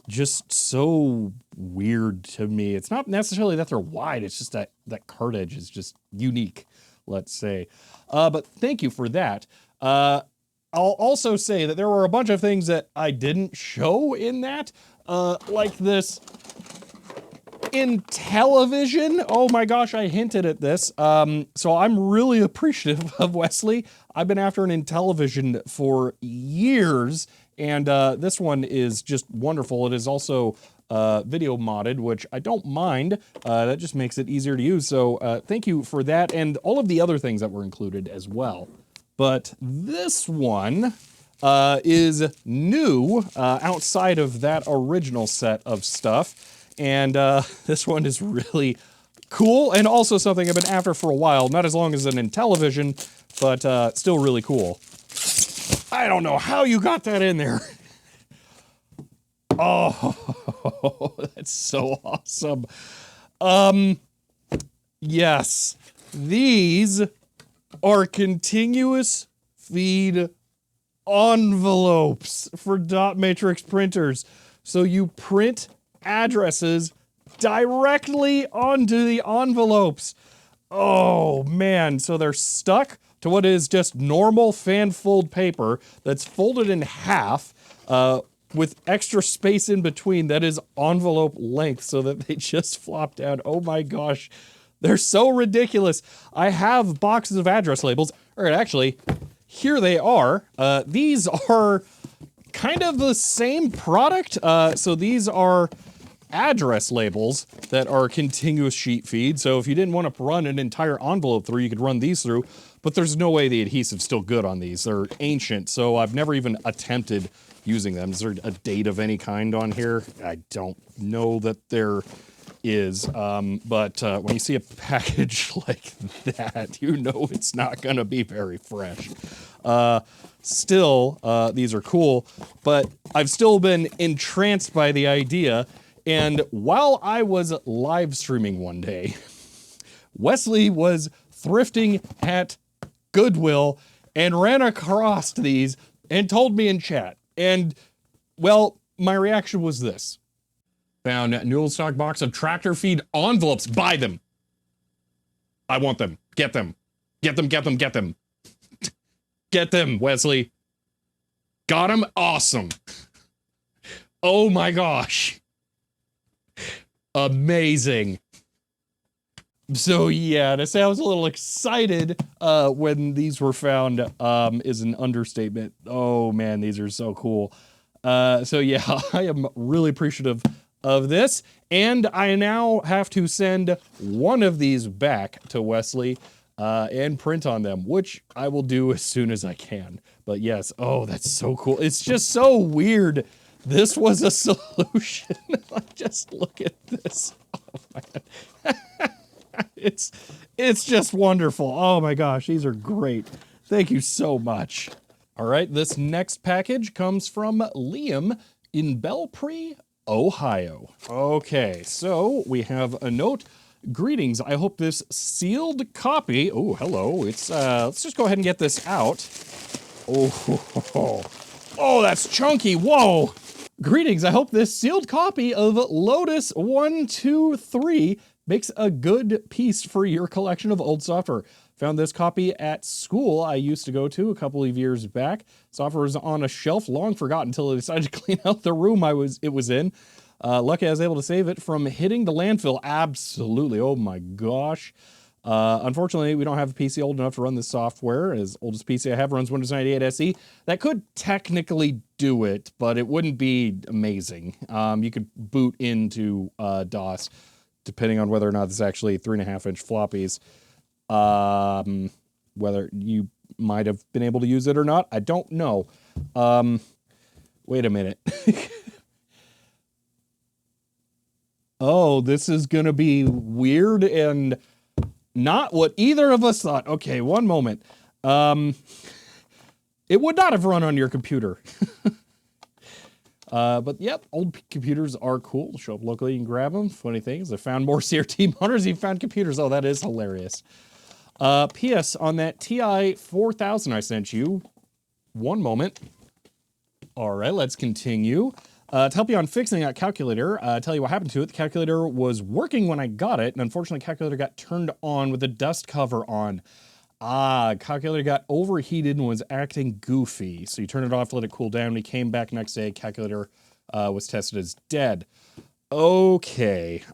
just so weird to me. It's not necessarily that they're wide, it's just that card edge is just unique, let's say. But thank you for that. I'll also say that there were a bunch of things that I didn't show in that, like this Intellivision. Oh my gosh, I hinted at this. So I'm really appreciative of Wesley. I've been after an Intellivision for years, and this one is just wonderful. It is also video modded, which I don't mind. That just makes it easier to use. So thank you for that, and all of the other things that were included as well. But this one is new outside of that original set of stuff. And this one is really cool, and also something I've been after for a while. Not as long as an Intellivision, but still really cool. I don't know how you got that in there. Oh, that's so awesome. Yes, these are continuous feed envelopes for dot matrix printers. So you print addresses directly onto the envelopes. Oh man, so they're stuck to what is just normal fan fold paper that's folded in half with extra space in between that is envelope length so that they just flop down. Oh my gosh, they're so ridiculous. I have boxes of address labels. All right, actually, here they are. These are kind of the same product. So these are address labels that are continuous sheet feed. So if you didn't want to run an entire envelope through, you could run these through, but there's no way the adhesive's still good on these. They're ancient, so I've never even attempted using them. Is there a date of any kind on here? I don't know that there is, but when you see a package like that, you know it's not gonna be very fresh. Still, these are cool, but I've still been entranced by the idea. And while I was live streaming one day, Wesley was thrifting at Goodwill and ran across these and told me in chat. And, well, my reaction was this. Found a new old stock box of tractor feed envelopes. Buy them. I want them. Get them. Get them, get them, get them. Get them, Wesley. Got them? Awesome. Oh my gosh. Amazing. So yeah, to say I was a little excited when these were found is an understatement. Oh man, these are so cool. So yeah, I am really appreciative of this, and I now have to send one of these back to Wesley and print on them, which I will do as soon as I can. But yes, oh, that's so cool. It's just so weird. This was a solution. Just look at this. Oh, man. It's just wonderful. Oh my gosh, these are great. Thank you so much. All right, this next package comes from Liam in Belpre, Ohio. Okay, so we have a note. Greetings, I hope this sealed copy, oh, hello, it's, let's just go ahead and get this out. Oh, that's chunky, whoa. Greetings, I hope this sealed copy of Lotus 123 makes a good piece for your collection of old software. Found this copy at school I used to go to a couple of years back. Software was on a shelf, long forgotten until I decided to clean out the room it was in. Lucky I was able to save it from hitting the landfill. Absolutely, oh my gosh. Unfortunately, we don't have a PC old enough to run this software. As oldest PC I have runs Windows 98 SE. That could technically do it, but it wouldn't be amazing. You could boot into DOS, depending on whether or not it's actually 3.5-inch floppies. Whether you might have been able to use it or not, I don't know. Wait a minute. Oh, this is gonna be weird and not what either of us thought. Okay, one moment. It would not have run on your computer. But yep, old computers are cool. Show up locally, you can grab them. Funny things, I found more CRT monitors, you found computers. Oh, that is hilarious. P.S. on that TI 4000 I sent you, one moment. All right, let's continue. To help you on fixing that calculator, tell you what happened to it. The calculator was working when I got it, and unfortunately the calculator got turned on with the dust cover on. Calculator got overheated and was acting goofy. So you turn it off, let it cool down. We came back next day, calculator was tested as dead. Okay,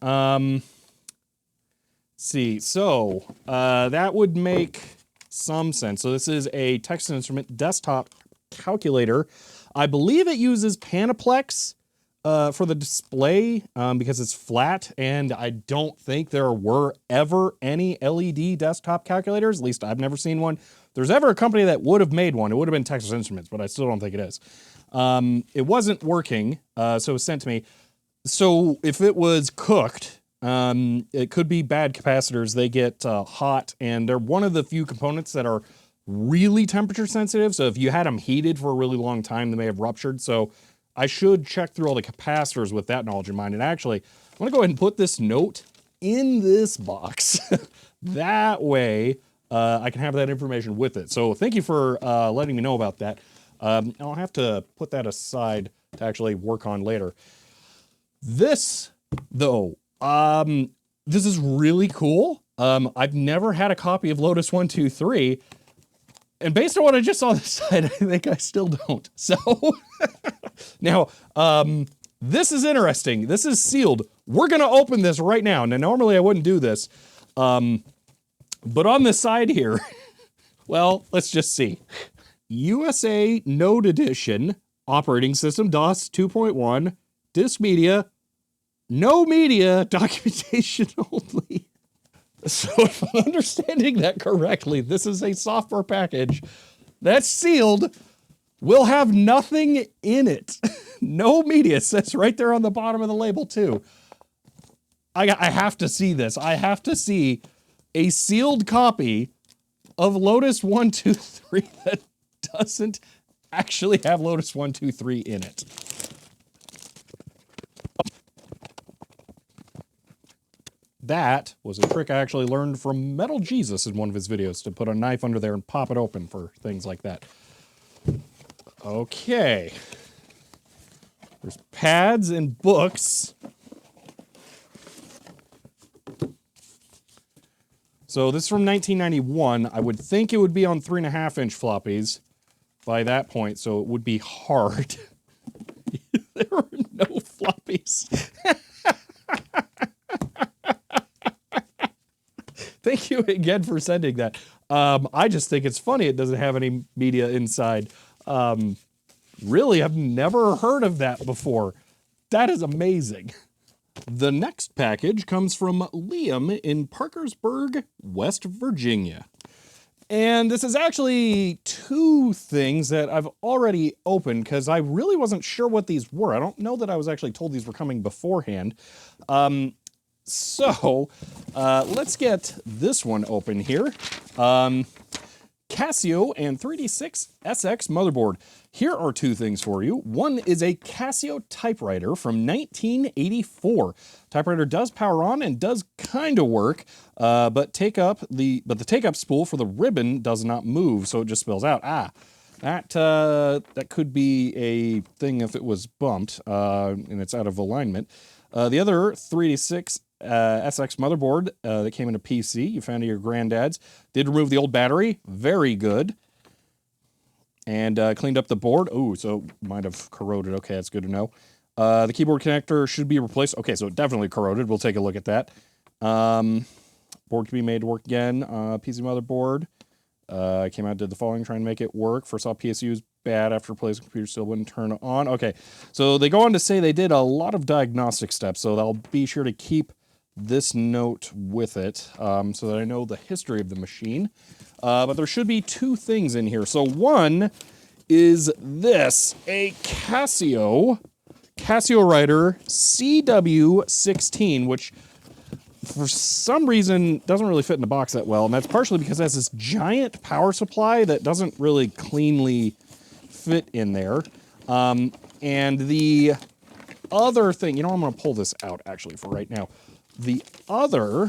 see, so that would make some sense. So this is a Texas Instrument desktop calculator. I believe it uses Panoplex for the display because it's flat, and I don't think there were ever any LED desktop calculators. At least I've never seen one. If there's ever a company that would have made one, it would have been Texas Instruments, but I still don't think it is. It wasn't working, so it was sent to me. So if it was cooked, it could be bad capacitors. They get hot, and they're one of the few components that are really temperature sensitive. So if you had them heated for a really long time, they may have ruptured. So I should check through all the capacitors with that knowledge in mind. And actually, I'm gonna go ahead and put this note in this box. That way, I can have that information with it. So thank you for letting me know about that. I'll have to put that aside to actually work on later. This, though, this is really cool. I've never had a copy of Lotus 123. And based on what I just saw on the side, I think I still don't. So, now, this is interesting. This is sealed. We're gonna open this right now. Now, normally I wouldn't do this. But on the side here, well, let's just see. USA Node Edition, operating system, DOS 2.1, disk media, no media, documentation only. So if I'm understanding that correctly, this is a software package that's sealed, will have nothing in it. No media. It says right there on the bottom of the label too. I have to see this. I have to see a sealed copy of Lotus 123 that doesn't actually have Lotus 123 in it. That was a trick I actually learned from Metal Jesus in one of his videos, to put a knife under there and pop it open for things like that. Okay. There's pads and books. So this is from 1991. I would think it would be on 3.5-inch floppies by that point, so it would be hard. There are no floppies. Thank you again for sending that. I just think it's funny it doesn't have any media inside. Really, I've never heard of that before. That is amazing. The next package comes from Liam in Parkersburg, West Virginia. And this is actually two things that I've already opened because I really wasn't sure what these were. I don't know that I was actually told these were coming beforehand. So, let's get this one open here. Casio and 3D6 SX motherboard. Here are two things for you. One is a Casio Typewriter from 1984. Typewriter does power on and does kind of work, but the take-up spool for the ribbon does not move, so it just spills out. That could be a thing if it was bumped and it's out of alignment. The other 3D6 SX motherboard that came in a PC, you found at your granddad's, did remove the old battery, very good, and cleaned up the board. Ooh, so might have corroded. Okay, that's good to know. The keyboard connector should be replaced. Okay, so it definitely corroded. We'll take a look at that. Board can be made to work again. PC motherboard came out, did the following, trying to make it work. First off, PSU is bad. After replacing computer, still wouldn't turn on. Okay, so they go on to say they did a lot of diagnostic steps, so I'll be sure to keep this note with it so that I know the history of the machine. But there should be two things in here. So one is this, a Casio CasioWriter CW16, which for some reason doesn't really fit in the box that well, and that's partially because it has this giant power supply that doesn't really cleanly fit in there. And the other thing, I'm going to pull this out actually for right now. The other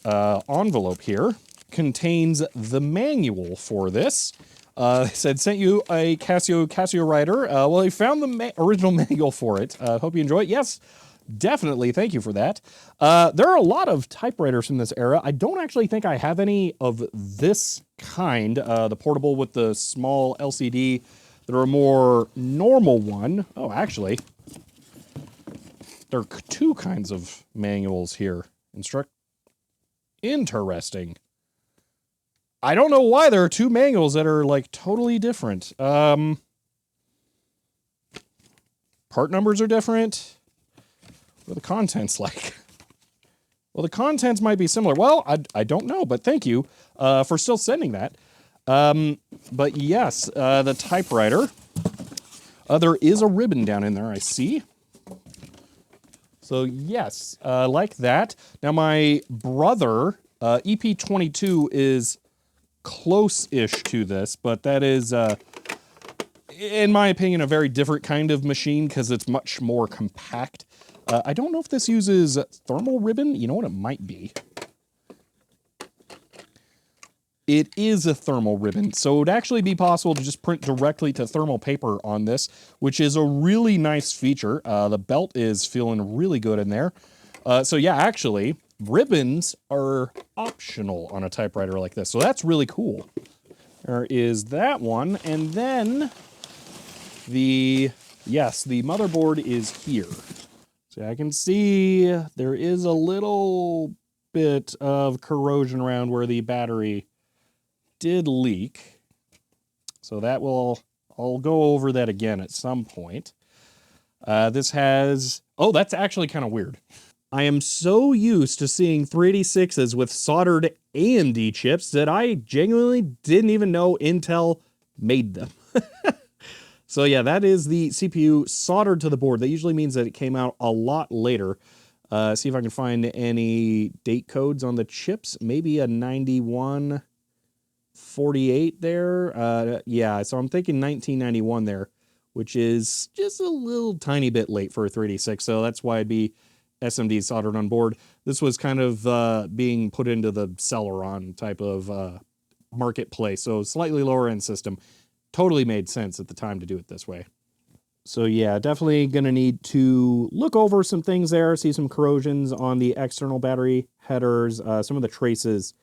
envelope here contains the manual for this. It said, sent you a CasioWriter. Well, I found the original manual for it. Hope you enjoy it. Yes, definitely. Thank you for that. There are a lot of typewriters from this era. I don't actually think I have any of this kind, the portable with the small LCD. There are a more normal one. Oh, actually, there are two kinds of manuals here. Interesting. I don't know why there are two manuals that are like totally different. Part numbers are different. What are the contents like? Well, the contents might be similar. Well, I don't know, but thank you for still sending that. But yes, the typewriter. There is a ribbon down in there, I see. So yes, like that. Now my brother, EP22 is close-ish to this, but that is, in my opinion, a very different kind of machine because it's much more compact. I don't know if this uses thermal ribbon. You know what? It might be. It is a thermal ribbon, so it would actually be possible to just print directly to thermal paper on this, which is a really nice feature. The belt is feeling really good in there. So yeah, actually, ribbons are optional on a typewriter like this, so that's really cool. There is that one, and then the motherboard is here. So I can see there is a little bit of corrosion around where the battery did leak. So that I'll go over that again at some point. This has, oh, that's actually kind of weird. I am so used to seeing 386s with soldered AMD chips that I genuinely didn't even know Intel made them. So yeah, that is the CPU soldered to the board. That usually means that it came out a lot later. See if I can find any date codes on the chips. Maybe a 9148 there. Yeah, so I'm thinking 1991 there, which is just a little tiny bit late for a 386. So that's why it'd be SMD soldered on board. This was kind of being put into the Celeron type of marketplace. So slightly lower end system. Totally made sense at the time to do it this way. So yeah, definitely gonna need to look over some things there, see some corrosions on the external battery headers, some of the traces.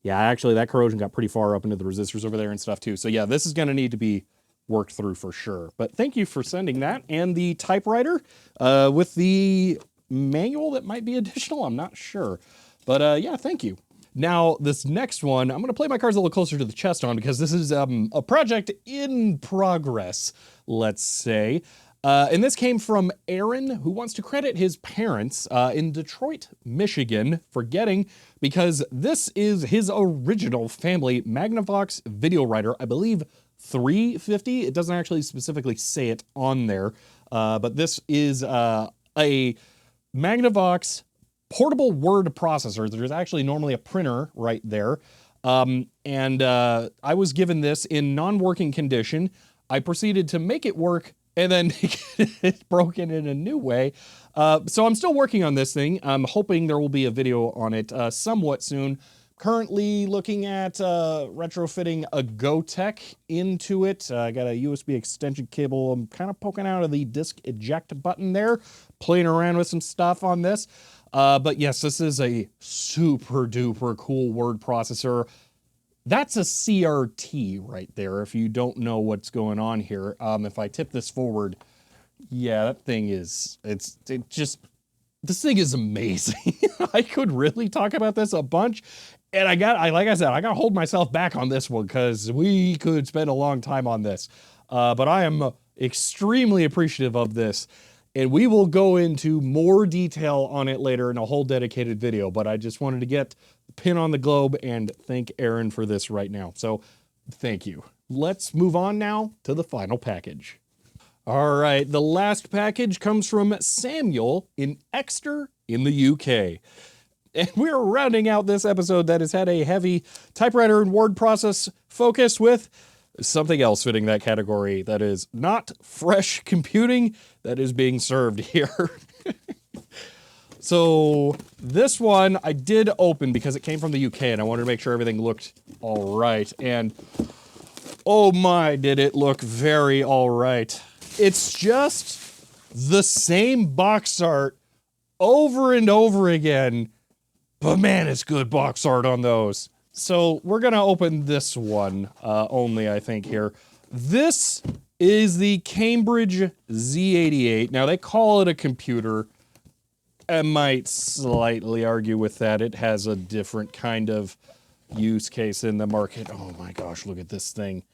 Yeah, actually that corrosion got pretty far up into the resistors over there and stuff too. So yeah, this is gonna need to be worked through for sure. But thank you for sending that. And the typewriter with the manual that might be additional, I'm not sure. But yeah, thank you. Now, this next one, I'm going to play my cards a little closer to the chest on because this is a project in progress, let's say. And this came from Aaron, who wants to credit his parents in Detroit, Michigan, for getting, because this is his original family Magnavox video writer, I believe 350. It doesn't actually specifically say it on there, but this is a Magnavox portable word processor. There's actually normally a printer right there. I was given this in non-working condition. I proceeded to make it work and then it's broken in a new way. So I'm still working on this thing. I'm hoping there will be a video on it somewhat soon. Currently looking at retrofitting a GoTech into it. I got a USB extension cable. I'm kind of poking out of the disk eject button there, playing around with some stuff on this. But yes, this is a super duper cool word processor. That's a CRT right there, if you don't know what's going on here. If I tip this forward, yeah, that thing is, this thing is amazing. I could really talk about this a bunch. And like I said, I gotta hold myself back on this one because we could spend a long time on this. But I am extremely appreciative of this. And we will go into more detail on it later in a whole dedicated video, but I just wanted to get the pin on the globe and thank Aaron for this right now. So thank you. Let's move on now to the final package. All right, the last package comes from Samuel in Exeter in the UK. And we're rounding out this episode that has had a heavy typewriter and word process focus with something else fitting that category that is not fresh computing that is being served here. So this one I did open because it came from the UK and I wanted to make sure everything looked all right. And oh my, did it look very all right. It's just the same box art over and over again, but man, it's good box art on those. So we're gonna open this one only, I think, here. This is the Cambridge Z88. Now they call it a computer. I might slightly argue with that. It has a different kind of use case in the market. Oh my gosh, look at this thing.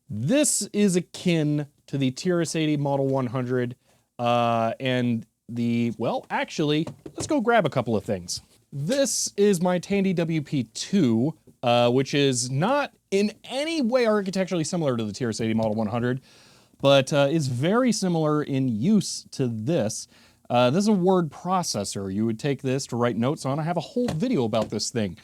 This is akin to the TRS-80 Model 100 and the, well, actually, let's go grab a couple of things. This is my Tandy WP2, which is not in any way architecturally similar to the TRS-80 Model 100, but is very similar in use to this. This is a word processor. You would take this to write notes on. I have a whole video about this thing.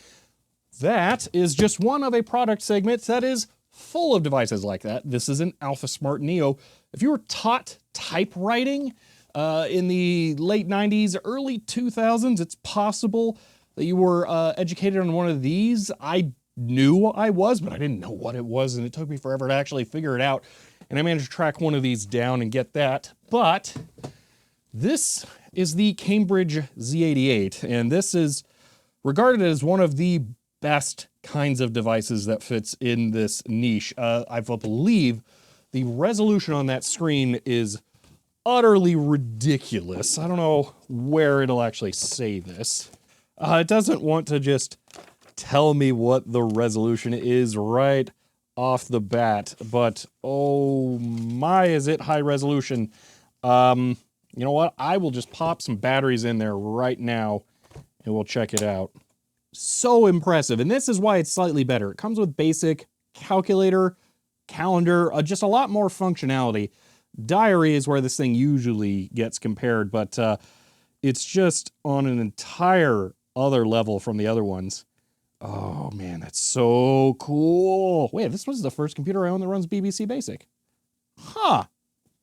That is just one of a product segment that is full of devices like that. This is an Alpha Smart Neo. If you were taught typewriting in the late 90s, early 2000s, it's possible that you were educated on one of these. I knew I was, but I didn't know what it was, and it took me forever to actually figure it out. And I managed to track one of these down and get that. But this is the Cambridge Z88, and this is regarded as one of the best kinds of devices that fits in this niche. I believe the resolution on that screen is utterly ridiculous. I don't know where it'll actually say this. It doesn't want to just tell me what the resolution is right off the bat, but oh my, is it high resolution. You know what? I will just pop some batteries in there right now and we'll check it out. So impressive, and this is why it's slightly better. It comes with basic calculator, calendar, just a lot more functionality. Diary is where this thing usually gets compared, but it's just on an entire other level from the other ones. Oh man, that's so cool. Wait, this was the first computer I own that runs BBC Basic. Huh.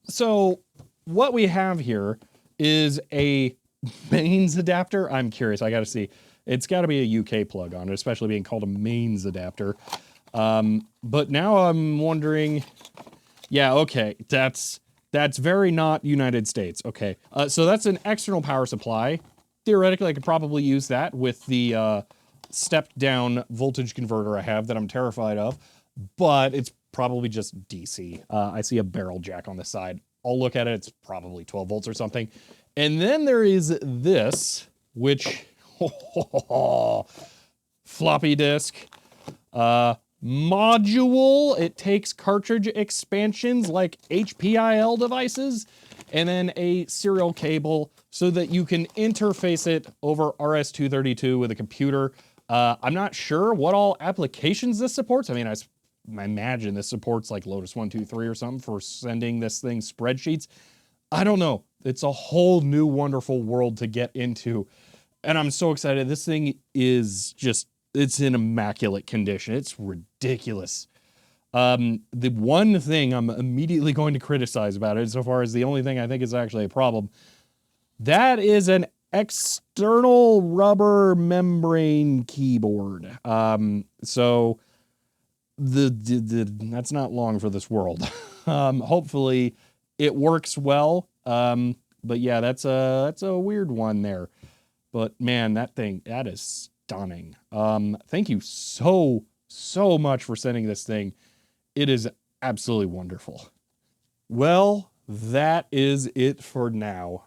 So what we have here is a mains adapter. I'm curious, I gotta see. It's gotta be a UK plug on it, especially being called a mains adapter. But now I'm wondering, yeah, okay, that's very not United States. Okay, so that's an external power supply. Theoretically, I could probably use that with the stepped down voltage converter I have that I'm terrified of, but it's probably just DC. I see a barrel jack on the side. I'll look at it, it's probably 12 volts or something. And then there is this, which, floppy disk, module. It takes cartridge expansions like HPIL devices, and then a serial cable so that you can interface it over RS-232 with a computer. I'm not sure what all applications this supports. I mean, I imagine this supports like Lotus 123 or something for sending this thing spreadsheets. I don't know. It's a whole new wonderful world to get into. And I'm so excited. This thing is just, it's in immaculate condition. It's ridiculous. The one thing I'm immediately going to criticize about it, so far as the only thing I think is actually a problem, that is an external rubber membrane keyboard. So that's not long for this world. Hopefully it works well. But yeah, that's a weird one there. But man, that is stunning. Thank you so much for sending this thing. It is absolutely wonderful. Well, that is it for now.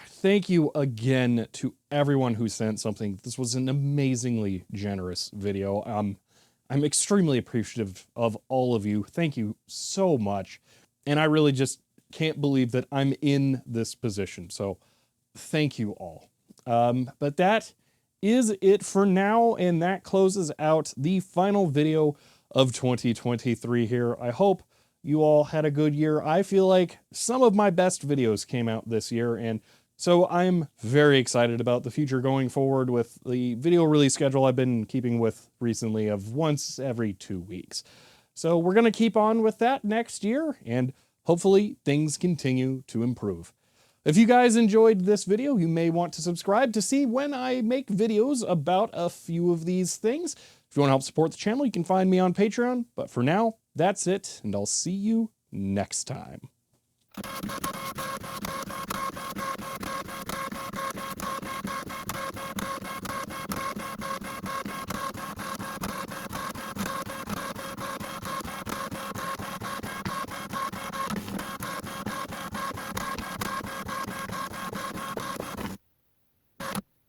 Thank you again to everyone who sent something. This was an amazingly generous video. I'm extremely appreciative of all of you. Thank you so much. And I really just can't believe that I'm in this position. So thank you all. But that is it for now, and that closes out the final video of 2023 here. I hope you all had a good year. I feel like some of my best videos came out this year, and so I'm very excited about the future going forward with the video release schedule I've been keeping with recently of once every 2 weeks. So we're going to keep on with that next year, and hopefully things continue to improve. If you guys enjoyed this video, you may want to subscribe to see when I make videos about a few of these things. If you want to help support the channel, you can find me on Patreon. But for now, that's it, and I'll see you next time.